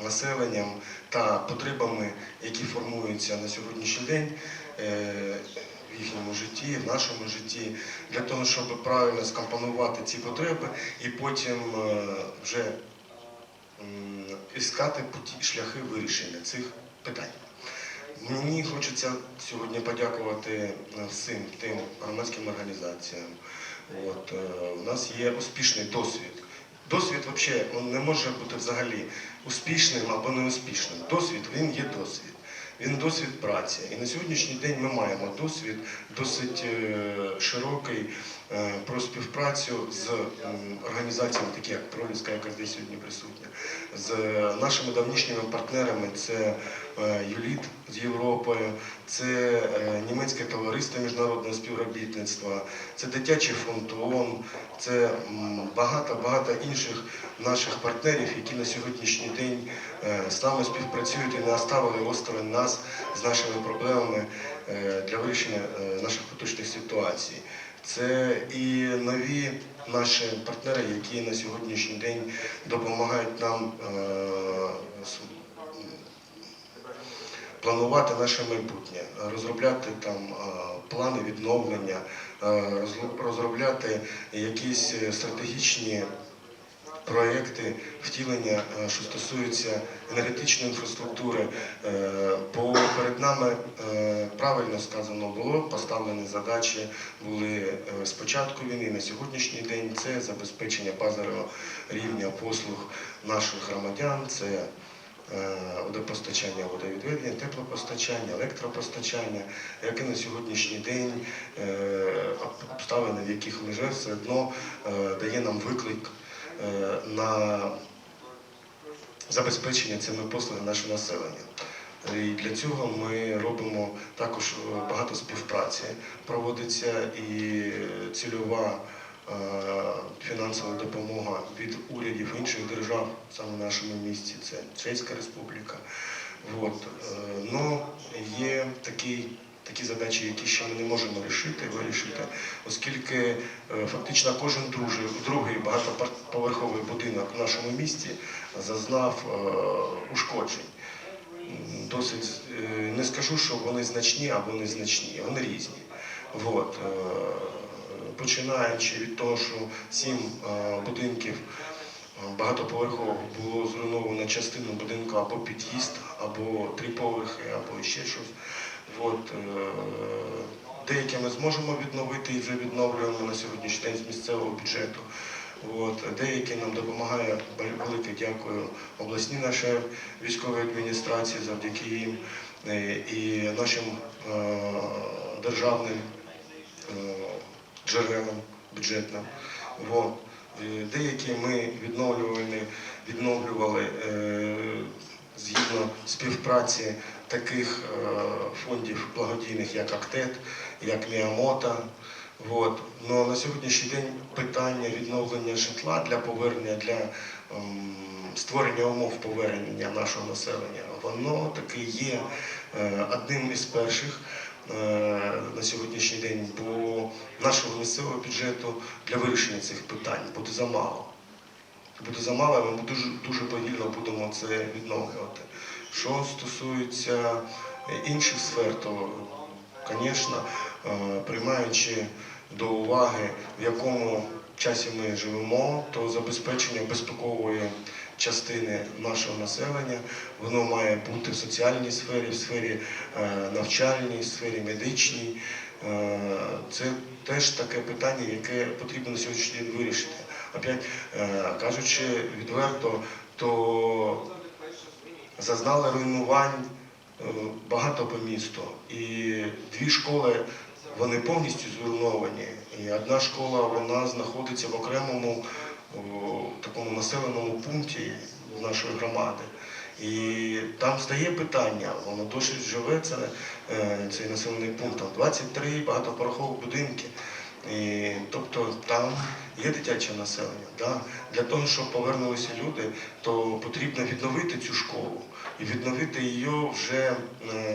населенням та потребами, які формуються на сьогоднішній день в їхньому житті, в нашому житті, для того, щоб правильно скомпонувати ці потреби і потім вже іскати шляхи вирішення цих питань. Мені хочеться сьогодні подякувати всім тим громадським організаціям. У нас є успішний досвід. Досвід взагалі не може бути взагалі успішним або неуспішним. Досвід, він є досвід. Він досвід праці. І на сьогоднішній день ми маємо досвід досить широкий про співпрацю з організаціями, такі як Проліска, яка здесь сьогодні присутня, з нашими давнішніми партнерами, це ЮЛІТ з Європою, це Німецьке товариство міжнародного співробітництва, це Дитячий фонд ООН, це багато інших наших партнерів, які на сьогоднішній день з нами співпрацюють і не оставили осторонь нас з нашими проблемами для вирішення наших поточних ситуацій. Це і нові наші партнери, які на сьогоднішній день допомагають нам планувати наше майбутнє, розробляти там плани відновлення, розробляти якісь стратегічні проекти втілення, що стосуються енергетичної інфраструктури, бо перед нами, правильно сказано було, поставлені задачі були з початку війни на сьогоднішній день. Це забезпечення базового рівня послуг наших громадян, це водопостачання, водовідведення, теплопостачання, електропостачання, яке на сьогоднішній день обставини, в яких ми живемо, все одно дає нам виклик на забезпечення цими послугами нашого населення. І для цього ми робимо також багато співпраці. Проводиться і цільова фінансова допомога від урядів інших держав, саме в нашому місті, це Чеська Республіка. Но є такі задачі, які ще ми не можемо вирішити, оскільки фактично кожен другий багатоповерховий будинок в нашому місті зазнав ушкоджень. Досить, не скажу, що вони значні або незначні, вони різні. Починаючи від того, що 7 будинків багатоповерхових було зруйновано частину будинку або під'їзд, або 3 поверхи, або ще щось. Деякі ми зможемо відновити і вже відновлюємо на сьогоднішній день з місцевого бюджету. Деякі нам допомагає, велике дякую, обласній нашій військовій адміністрації, завдяки їм і нашим державним джерелам бюджетним. Деякі ми відновлювали згідно співпраці таких фондів благодійних, як Актет, як Міамота. От. Но на сьогоднішній день питання відновлення житла для повернення, для створення умов повернення нашого населення, воно таки є одним із перших на сьогоднішній день, бо нашого місцевого бюджету для вирішення цих питань буде замало. Буде замало, і ми дуже повільно будемо це відновлювати. Що стосується інших сфер, то, звісно, приймаючи до уваги, в якому часі ми живемо, то забезпечення безпекової частини нашого населення, воно має бути в соціальній сфері, в сфері навчальній, в сфері медичній. Це теж таке питання, яке потрібно на сьогоднішній день вирішити. Опять кажучи відверто, то зазнали руйнувань багато по місту. І дві школи, вони повністю зруйновані. І одна школа, вона знаходиться в окремому такому населеному пункті нашої громади. І там стає питання, воно досить живе, цей населений пункт, там 23 багатоповерхові будинки. І, тобто там є дитяче населення. Да? Для того, щоб повернулися люди, то потрібно відновити цю школу і відновити її вже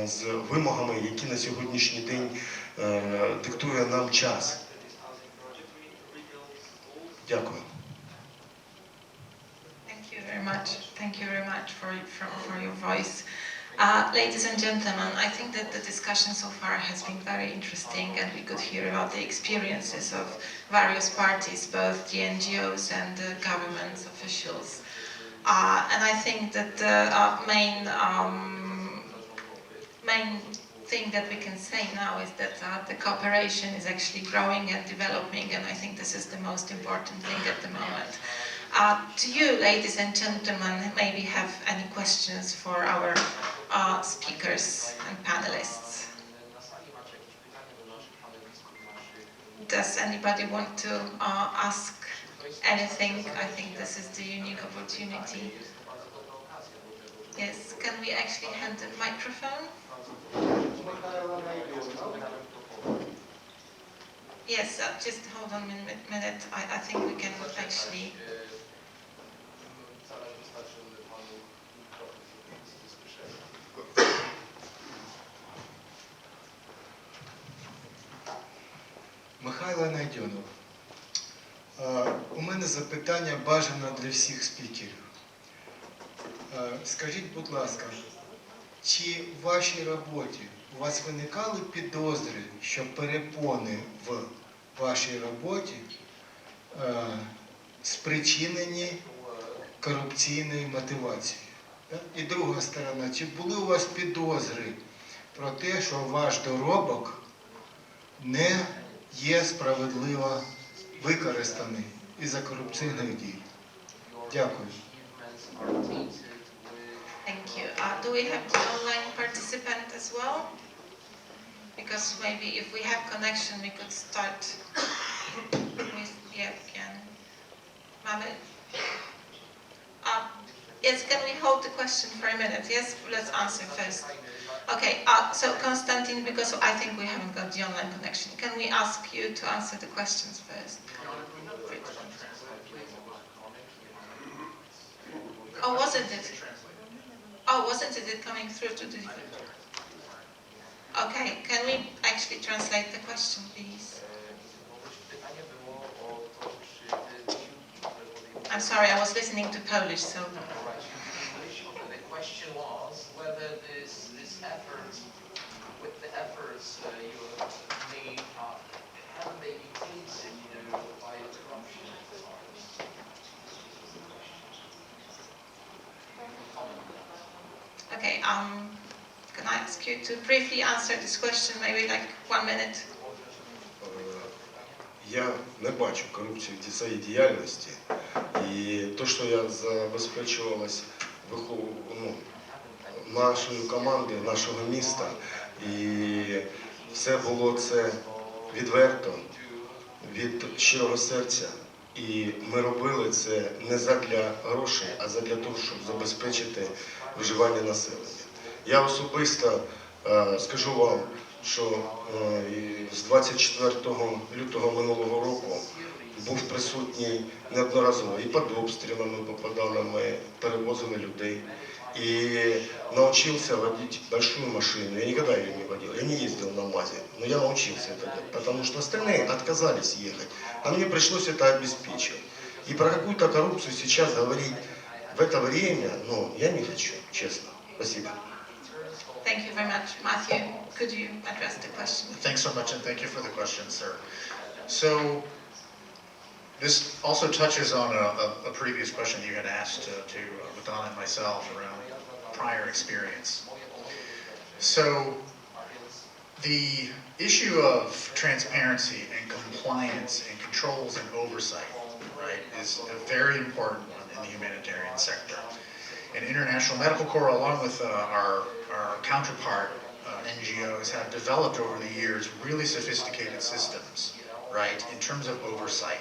з вимогами, які на сьогоднішній день диктує нам час. Дякую. Thank you very much for your voice. Ladies and gentlemen, I think that the discussion so far has been very interesting, and we could hear about the experiences of various parties, both the NGOs and the government officials. And I think that the main thing that we can say now is that the cooperation is actually growing and developing, and I think this is the most important thing at the moment. Do you, ladies and gentlemen, maybe have any questions for our speakers and panelists? Does anybody want to ask anything? I think this is the unique opportunity. Yes, can we actually hand the microphone? Yes, just hold on a minute. I think we can actually... Михайло Найдьонов. У мене запитання бажано для всіх спікерів. Скажіть, будь ласка, чи в вашій роботі у вас виникали підозри, що перепони в вашій роботі спричинені корупційною мотивацією? І друга сторона, чи були у вас підозри про те, що ваш доробок не є справедливо використаний із-за корупційних дій? Дякую. Thank you. Do we have the online participant as well? Because maybe if we have connection, we could start with Ievgen. Yes, can we hold the question for a minute? Yes, let's answer first. Okay, so Kostiantyn, because I think we haven't got the online connection, can we ask you to answer the questions first? Oh, wasn't it? Oh, wasn't it coming through to the... Okay, can we actually translate the question, please? I'm sorry, I was listening to Polish, so... The question was whether this effort, with the efforts you have made, haven't they been tainted, by corruption? Okay, can I ask you to briefly answer this question, maybe like 1 minute? Я не бачу корупції в цій діяльності. І те, що я забезпечувалась нашою командою, нашого міста, і все було це відверто, від щирого серця. І ми робили це не задля грошей, а задля того, щоб забезпечити виживання населення. Я особисто скажу вам, що з 24 лютого минулого року був присутній неодноразово і під обстрілами попадали, ми перевозили людей. И научился водить большую машину. Я никогда ее не водил, я не ездил на МАЗе, но я научился это делать, потому что остальные отказались ехать, а мне пришлось это обеспечивать. И про какую-то коррупцию сейчас говорить в это время, ну, я не хочу, честно. Спасибо. Thank you very much. Matthew, could you address the question? Thanks so much, and thank you for the question, sir. So, this also touches on a previous question you had asked to Muthana and myself around prior experience. So, the issue of transparency and compliance and controls and oversight, right, is a very important one in the humanitarian sector. And International Medical Corps, along with our counterpart NGOs, have developed over the years really sophisticated systems, right, in terms of oversight.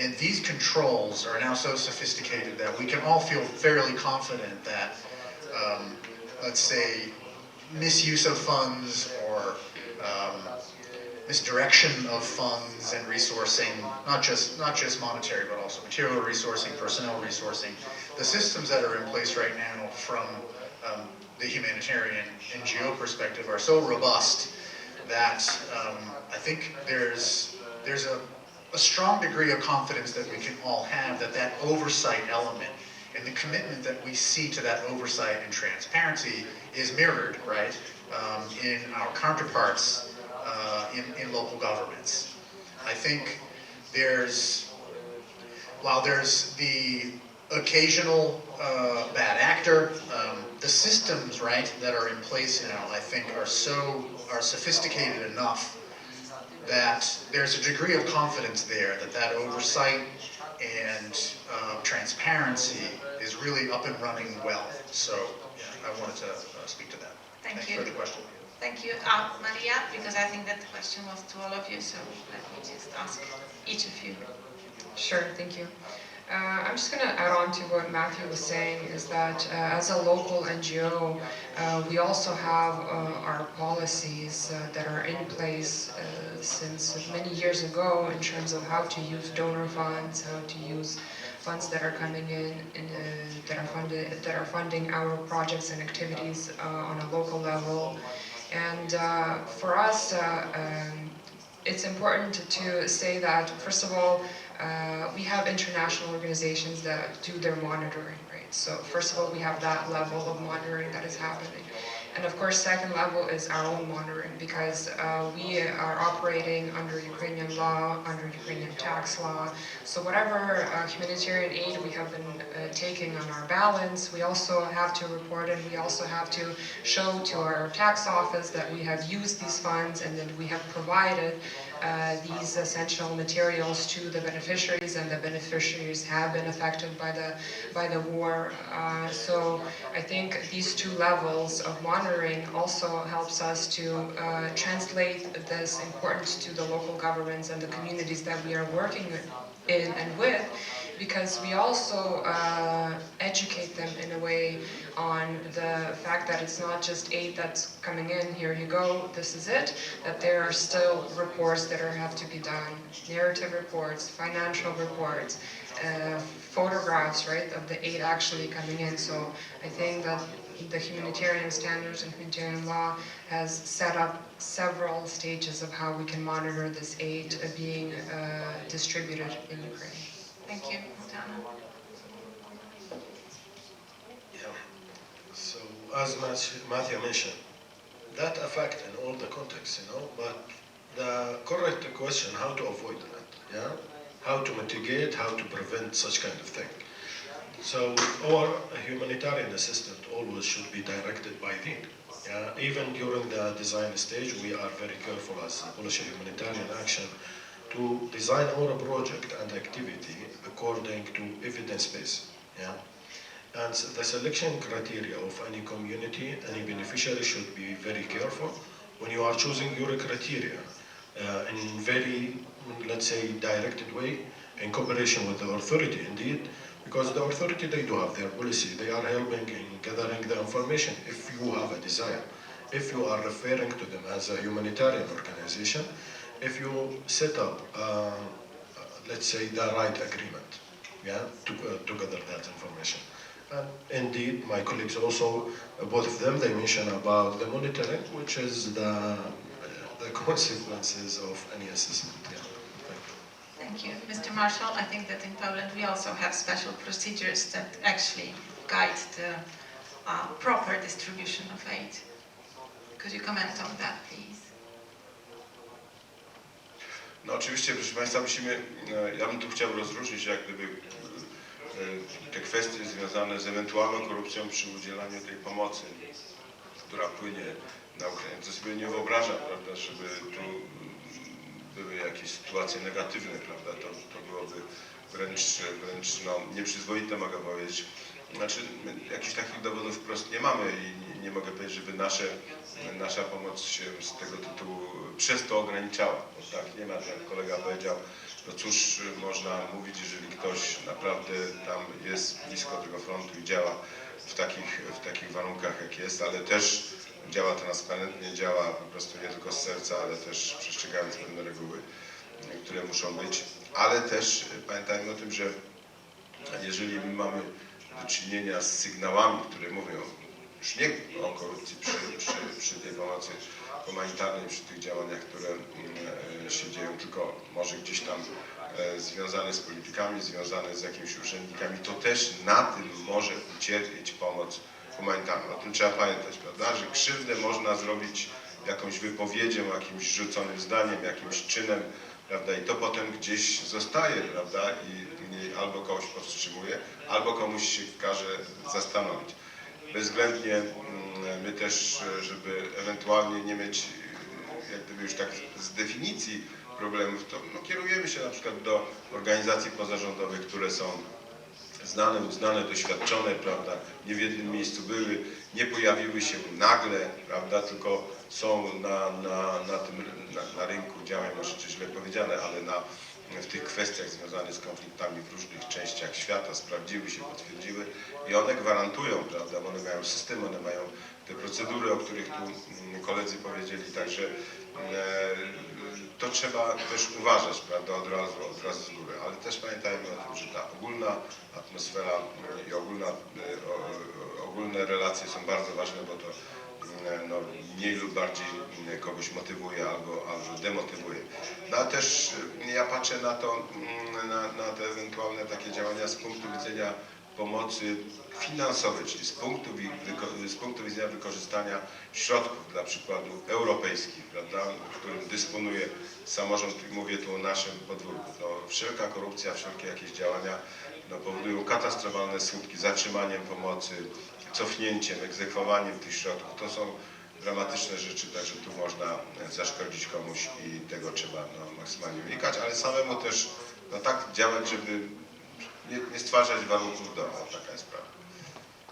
And these controls are now so sophisticated that we can all feel fairly confident that, let's say, misuse of funds or misdirection of funds and resourcing, not just monetary, but also material resourcing, personnel resourcing. The systems that are in place right now from the humanitarian NGO perspective are so robust that I think there's a strong degree of confidence that we can all have that oversight element and the commitment that we see to that oversight and transparency is mirrored, right, in our counterparts in local governments. I think while there's the occasional bad actor, the systems, right, that are in place now, I think are sophisticated enough that there's a degree of confidence there that oversight and transparency is really up and running well. So yeah, I wanted to speak to that. Thank you you for the question. Thank you. Mariya, because I think that the question was to all of you, so let me just ask each of you. Sure, thank you. I'm just going to add on to what Matthew was saying, is that as a local NGO, we also have our policies that are in place since many years ago in terms of how to use donor funds, how to use funds that are coming in and that are funding our projects and activities on a local level. And for us, it's important to say that, first of all, we have international organizations that do their monitoring, right? So first of all, we have that level of monitoring that is happening. And of course, second level is our own monitoring, because we are operating under Ukrainian law, under Ukrainian tax law. So whatever humanitarian aid we have been taking on our balance, we also have to report, and we also have to show to our tax office that we have used these funds and that we have provided these essential materials to the beneficiaries, and the beneficiaries have been affected by the war. So I think these two levels of monitoring also helps us to translate this importance to the local governments and the communities that we are working in and with, because we also educate them in a way on the fact that it's not just aid that's coming in, here you go, this is it, that there are still reports that have to be done, narrative reports, financial reports, photographs, right, of the aid actually coming in. So I think that the humanitarian standards and humanitarian law has set up several stages of how we can monitor this aid being distributed in Ukraine. Thank you, Muthana. Yeah. So as Matthew mentioned, that affects in all the contexts, but the correct question, how to avoid that, yeah? How to mitigate, how to prevent such kind of thing. So our humanitarian assistance always should be directed by them. Yeah? Even during the design stage, we are very careful as a Polish humanitarian action to design our project and activity according to evidence base. Yeah? And the selection criteria of any community, any beneficiary should be very careful when you are choosing your criteria in very, let's say, directed way, in cooperation with the authority indeed, Because the authority, they do have their policy. They are helping in gathering the information if you have a desire. If you are referring to them as a humanitarian organization, if you set up, let's say, the right agreement, yeah, to gather that information. And indeed, my colleagues also, both of them, they mention about the monitoring, which is the consequences of any assessment. Yeah. Thank you. Mr. Marshall, I think that in Poland we also have special procedures that actually guide the proper distribution of aid. Could you comment on that, please? No oczywiście, proszę Państwa, ja bym tu chciał rozróżnić jak gdyby te kwestie związane z ewentualną korupcją przy udzielaniu tej pomocy, która płynie na Ukrainę. To sobie nie wyobrażam, prawda, żeby tu były jakieś sytuacje negatywne, prawda, to byłoby wręcz nieprzyzwoite, mogę powiedzieć. Znaczy, jakichś takich dowodów wprost nie mamy i nie mogę powiedzieć, żeby nasza pomoc się z tego tytułu przez to ograniczała. Bo tak nie ma, jak kolega powiedział, no cóż można mówić, jeżeli ktoś naprawdę tam jest blisko tego frontu i działa w takich warunkach, jak jest, ale też działa transparentnie, działa po prostu nie tylko z serca, ale też przestrzegając pewne reguły, które muszą być. Ale też pamiętajmy o tym, że jeżeli my mamy do czynienia z sygnałami, które mówią już nie o korupcji przy tej pomocy humanitarnej, przy tych działaniach, które się dzieją, tylko może gdzieś tam związane z politykami, związane z jakimiś urzędnikami, to też na tym może ucierpieć pomoc humanitarna. O tym trzeba pamiętać, prawda, że krzywdę można zrobić jakąś wypowiedzią, jakimś rzuconym zdaniem, jakimś czynem, prawda, i to potem gdzieś zostaje, prawda, i albo kogoś powstrzymuje, albo komuś się każe zastanowić. Bezwzględnie my też, żeby ewentualnie nie mieć jak gdyby już tak z definicji problemów, to kierujemy się na przykład do organizacji pozarządowych, które są znane, uznane, doświadczone, prawda, nie w jednym miejscu były, nie pojawiły się nagle, prawda, tylko są na rynku działań, może czy źle powiedziane, ale w tych kwestiach związanych z konfliktami w różnych częściach świata sprawdziły się, potwierdziły i one gwarantują, prawda, bo one mają system, one mają te procedury, o których tu koledzy powiedzieli, także to trzeba też uważać, prawda, od razu z góry, ale też pamiętajmy o tym, że ta ogólna atmosfera i ogólne relacje są bardzo ważne, bo to mniej lub bardziej kogoś motywuje albo demotywuje. No ale też ja patrzę na to, na te ewentualne takie działania z punktu widzenia pomocy finansowej, czyli z punktu widzenia wykorzystania środków, dla przykładu europejskich, prawda, którym dysponuje samorząd, mówię tu o naszym podwórku. No, wszelka korupcja, wszelkie jakieś działania powodują katastrofalne skutki zatrzymaniem pomocy, cofnięciem, egzekwowaniem tych środków. To są dramatyczne rzeczy, także tu można zaszkodzić komuś i tego trzeba maksymalnie unikać, ale samemu też tak działać, żeby nie stwarzać warunków do taka jest sprawa.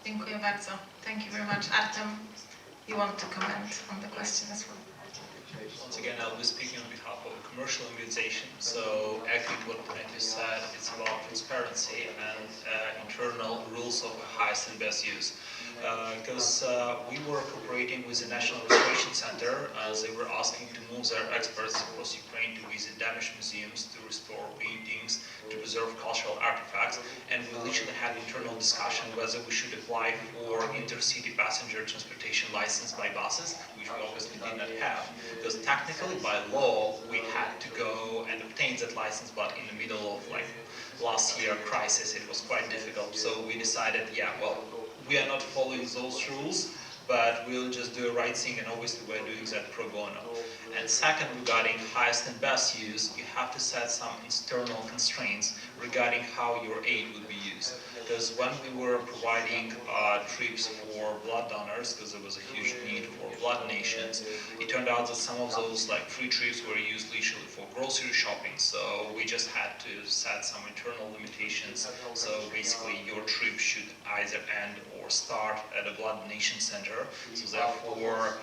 Dziękuję bardzo. Thank you very much. Artem, you want to comment on the question as well? Once again, I'll be speaking on behalf of a commercial organization. So, echoing what Tony said, it's about transparency and internal rules of highest and best use. Because we were cooperating with the National Restoration Center as they were asking to move their experts across Ukraine to visit damaged museums, to restore paintings, to preserve cultural artifacts, and we literally had internal discussion whether we should apply for intercity passenger transportation license by buses, which we obviously did not have, because technically by law we had to go and obtain that license, but in the middle of last year crisis it was quite difficult, so we decided, yeah, well, we are not following those rules, but we'll just do the right thing, and obviously we're doing that pro bono. And second, regarding highest and best use, you have to set some external constraints regarding how your aid would be used. Because when we were providing trips for blood donors, because there was a huge need for blood donations, it turned out that some of those free trips were used literally for grocery shopping. So we just had to set some internal limitations. So basically your trip should either end or start at a blood donation center. So therefore,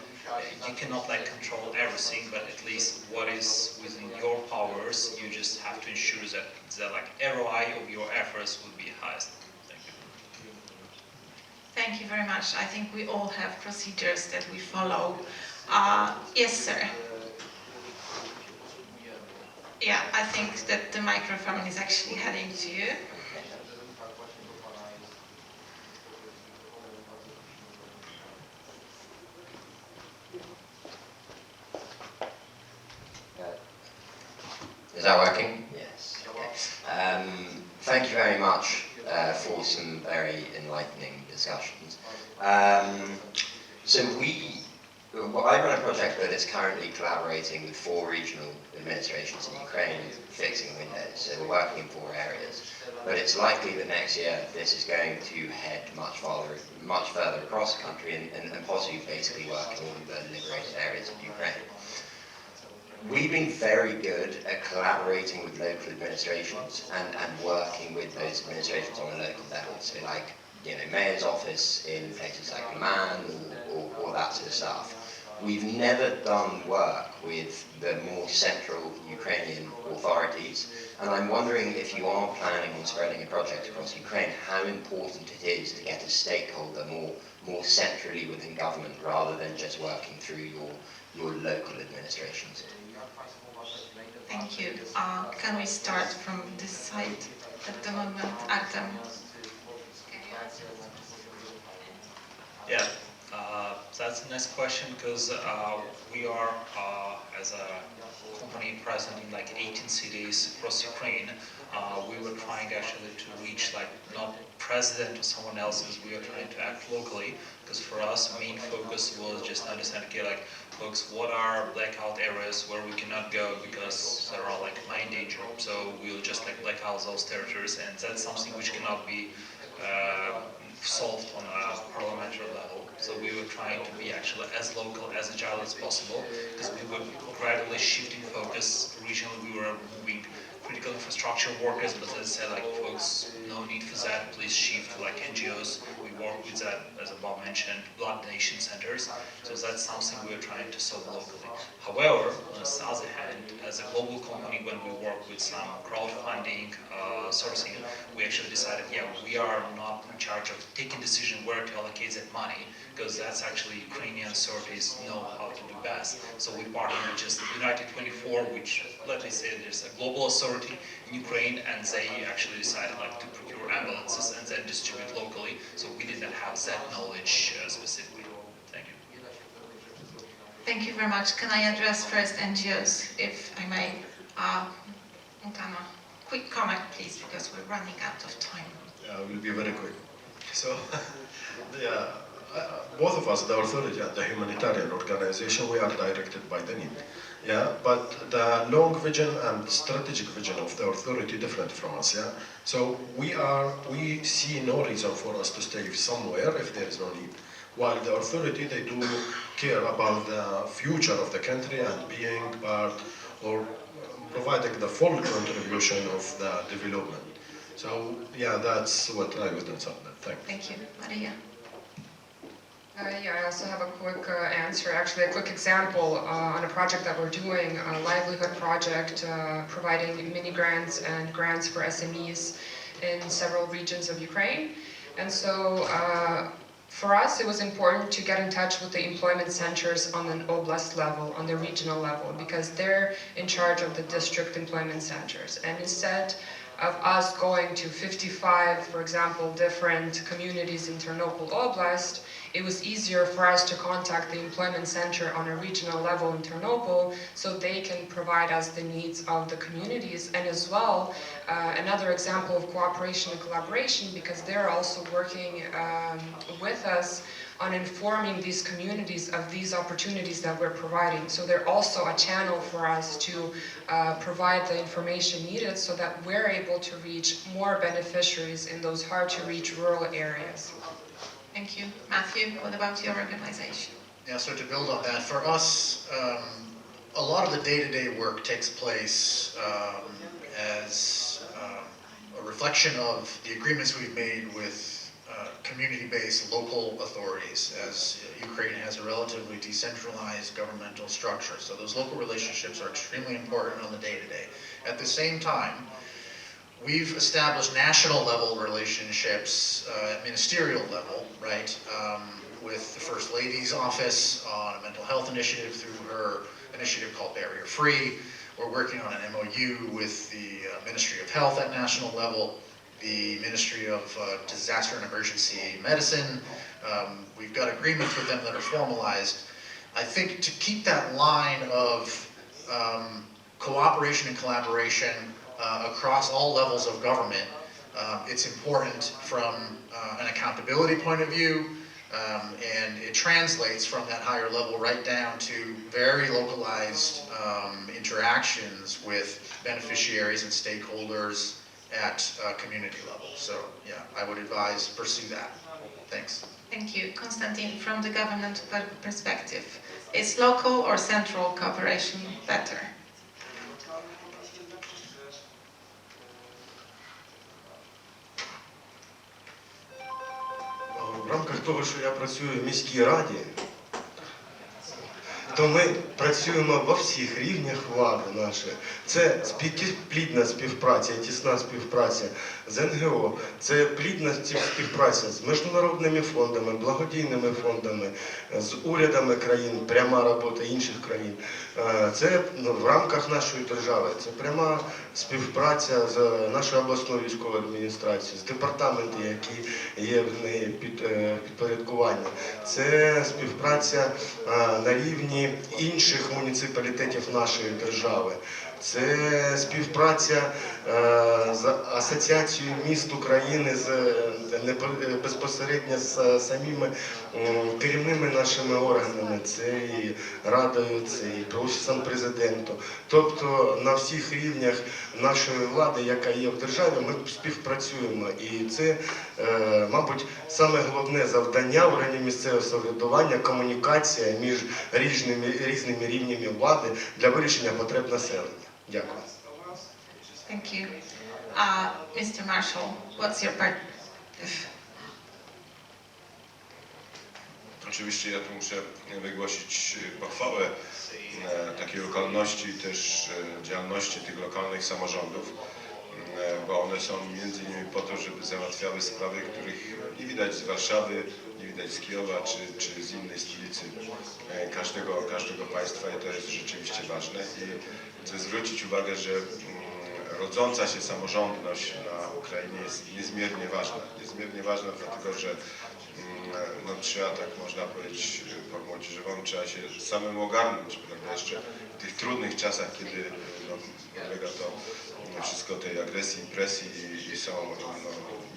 you cannot control everything, but at least what is within your powers, you just have to ensure that ROI of your efforts would be highest. Thank you. Thank you very much. I think we all have procedures that we follow. Yes, sir. Yeah, I think that the microphone is actually heading to you. Is that working? Yes. Okay. Thank you very much for some very enlightening discussions. I run a project that is currently collaborating with 4 regional administrations in Ukraine, fixing windows. So we're working in 4 areas. But it's likely that next year this is going to head much further across the country and possibly basically work in all the liberated areas of Ukraine. We've been very good at collaborating with local administrations and working with those administrations on a local level. So like, mayor's office in places like Liman or that sort of stuff. We've never done work with the more central Ukrainian authorities, and I'm wondering if you are planning on spreading a project across Ukraine, how important it is to get a stakeholder more centrally within government rather than just working through your local administrations. Thank you. Can we start from this side at the moment? Artem? Yeah, that's a nice question because we are, as a company present in like 18 cities across Ukraine, we were trying actually to reach like not president or someone else's, we are trying to act locally because for us main focus was just understand, okay, like folks, what are blackout areas where we cannot go because there are like mine danger, so we'll just like black out those territories, and that's something which cannot be solved on a parliamentary level. So we were trying to be actually as local, as agile as possible, because we were gradually shifting focus. Regionally, we were moving critical infrastructure workers, but as I said, like folks, no need for that. Please shift to like NGOs. We work with that, as Bob mentioned, blood donation centers. So that's something we're trying to solve locally. However, on the other hand, as a global company, when we work with some crowdfunding sourcing, we actually decided, yeah, we are not in charge of taking decision where to allocate that money, because that's actually Ukrainian authorities know how to do best. So we partner with just United 24, which, let me say, there's a global authority in Ukraine, and they actually decided like to procure ambulances and then distribute locally. So we didn't have that knowledge specifically. Thank you. Thank you very much. Can I address first NGOs, if I may? Muthana, quick comment, please, because we're running out of time. Yeah, we'll be very quick. So, both of us, the authority and the humanitarian organization, we are directed by the need. Yeah, but the long vision and strategic vision of the authority different from us. Yeah, so we see no reason for us to stay somewhere if there is no need. While the authority, they do care about the future of the country and being part or providing the full contribution of the development. So yeah, that's what I would answer that. Thank you. Mariya? Yeah, I also have a quick answer, actually a quick example on a project that we're doing, a livelihood project providing mini grants and grants for SMEs in several regions of Ukraine. And so for us, it was important to get in touch with the employment centers on an oblast level, on the regional level, because they're in charge of the district employment centers. And instead of us going to 55, for example, different communities in Ternopil Oblast, it was easier for us to contact the employment center on a regional level in Ternopil so they can provide us the needs of the communities, and as well another example of cooperation and collaboration, because they're also working with us on informing these communities of these opportunities that we're providing. So they're also a channel for us to provide the information needed so that we're able to reach more beneficiaries in those hard to reach rural areas. Thank you. Matthew, what about your organization? Yeah, so to build on that, for us, a lot of the day-to-day work takes place as a reflection of the agreements we've made with community-based local authorities, as Ukraine has a relatively decentralized governmental structure. So those local relationships are extremely important on the day-to-day. At the same time, we've established national level relationships at ministerial level, right? With the First Lady's office on a mental health initiative through her initiative called Barrier Free. We're working on an MOU with the Ministry of Health at national level, the Ministry of Disaster and Emergency Medicine. We've got agreements with them that are formalized. I think to keep that line of cooperation and collaboration across all levels of government, it's important from an accountability point of view, and it translates from that higher level right down to very localized interactions with beneficiaries and stakeholders at community level. So yeah, I would advise pursue that. Thanks. Thank you. Kostiantyn, from the government perspective, is local or central cooperation better? В рамках того, що я працюю в міській раді, то ми працюємо во всіх рівнях влади нашої. Це плідна співпраця, тісна співпраця з НГО, це плідна співпраця з міжнародними фондами, благодійними фондами, з урядами країн, пряма робота інших країн. Це в рамках нашої держави, це пряма співпраця з нашою обласною військовою адміністрацією, з департаментом, які є в неї підпорядкування. Це співпраця на рівні інших муніципалітетів нашої держави. Це співпраця з Асоціацією міст України, безпосередньо з самими керівними нашими органами, це і Радою, це і Офісом Президента. Тобто на всіх рівнях нашої влади, яка є в державі, ми співпрацюємо. І це, мабуть, саме головне завдання органів місцевого самоврядування – комунікація між різними рівнями влади для вирішення потреб населення. Дякую. Thank you. Mr. Marshall, what's your perspective? Oczywiście ja tu muszę wygłosić pochwałę takiej lokalności i też działalności tych lokalnych samorządów, bo one są między innymi po to, żeby załatwiały sprawy, których nie widać z Warszawy, nie widać z Kijowa czy z innej stolicy każdego państwa i to jest rzeczywiście ważne. I chcę zwrócić uwagę, że rodząca się samorządność na Ukrainie jest niezmiernie ważna dlatego, że no, trzeba, tak można powiedzieć po młodzieżowemu, trzeba się samemu ogarnąć, prawda, jeszcze w tych trudnych czasach, kiedy no, podlega to wszystko tej agresji, presji i są no,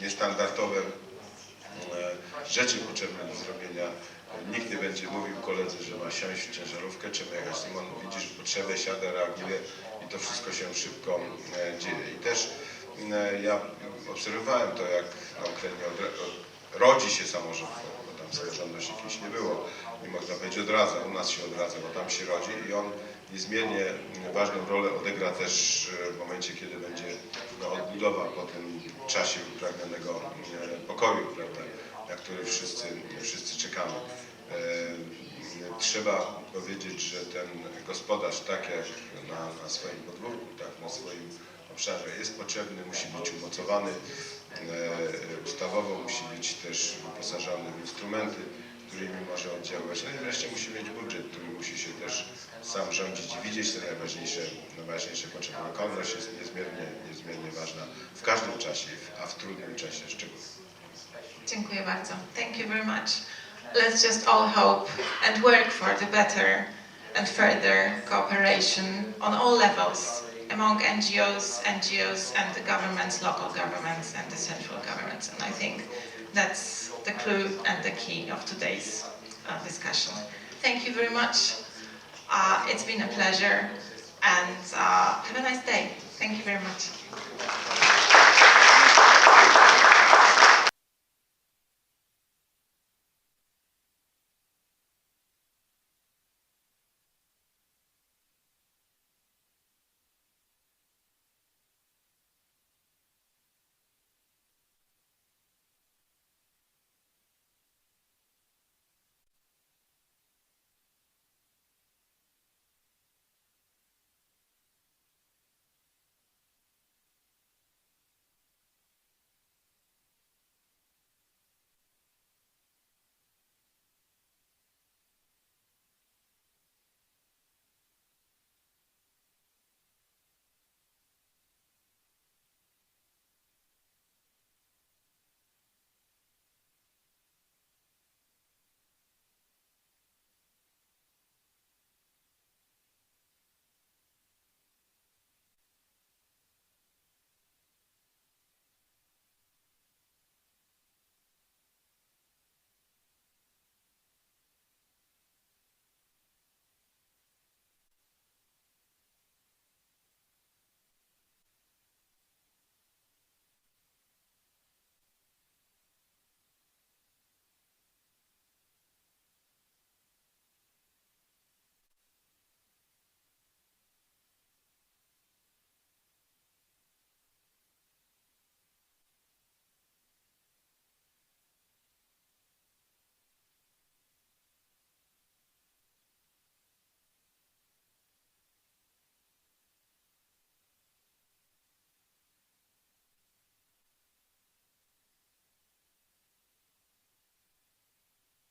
niestandardowe rzeczy potrzebne do zrobienia. Nikt nie będzie mówił koledze, że ma siąść w ciężarówkę, trzeba jechać. On widzi, że potrzebę, siada, reaguje i to wszystko się szybko dzieje. I też ja obserwowałem to, jak na Ukrainie rodzi się samorząd, bo tam samorządność jakiejś nie było, nie można powiedzieć odradza, u nas się odradza, bo tam się rodzi i on niezmiernie ważną rolę odegra też w momencie, kiedy będzie no, odbudowa po tym czasie upragnionego pokoju, prawda, na który wszyscy czekamy. Trzeba powiedzieć, że ten gospodarz, tak jak na swoim podwórku, tak na swoim obszarze jest potrzebny, musi być umocowany ustawowo, musi być też wyposażony w instrumenty, którymi może oddziaływać. No i wreszcie musi mieć budżet, który musi się też sam rządzić i widzieć te najważniejsze potrzeby. Lokalność jest niezmiernie ważna w każdym czasie, a w trudnym czasie szczególnie. Dziękuję bardzo. Thank you very much. Let's just all hope and work for the better and further cooperation on all levels among NGOs and the governments, local governments and the central governments. And I think that's the clue and the key of today's discussion. Thank you very much. It's been a pleasure and have a nice day. Thank you very much.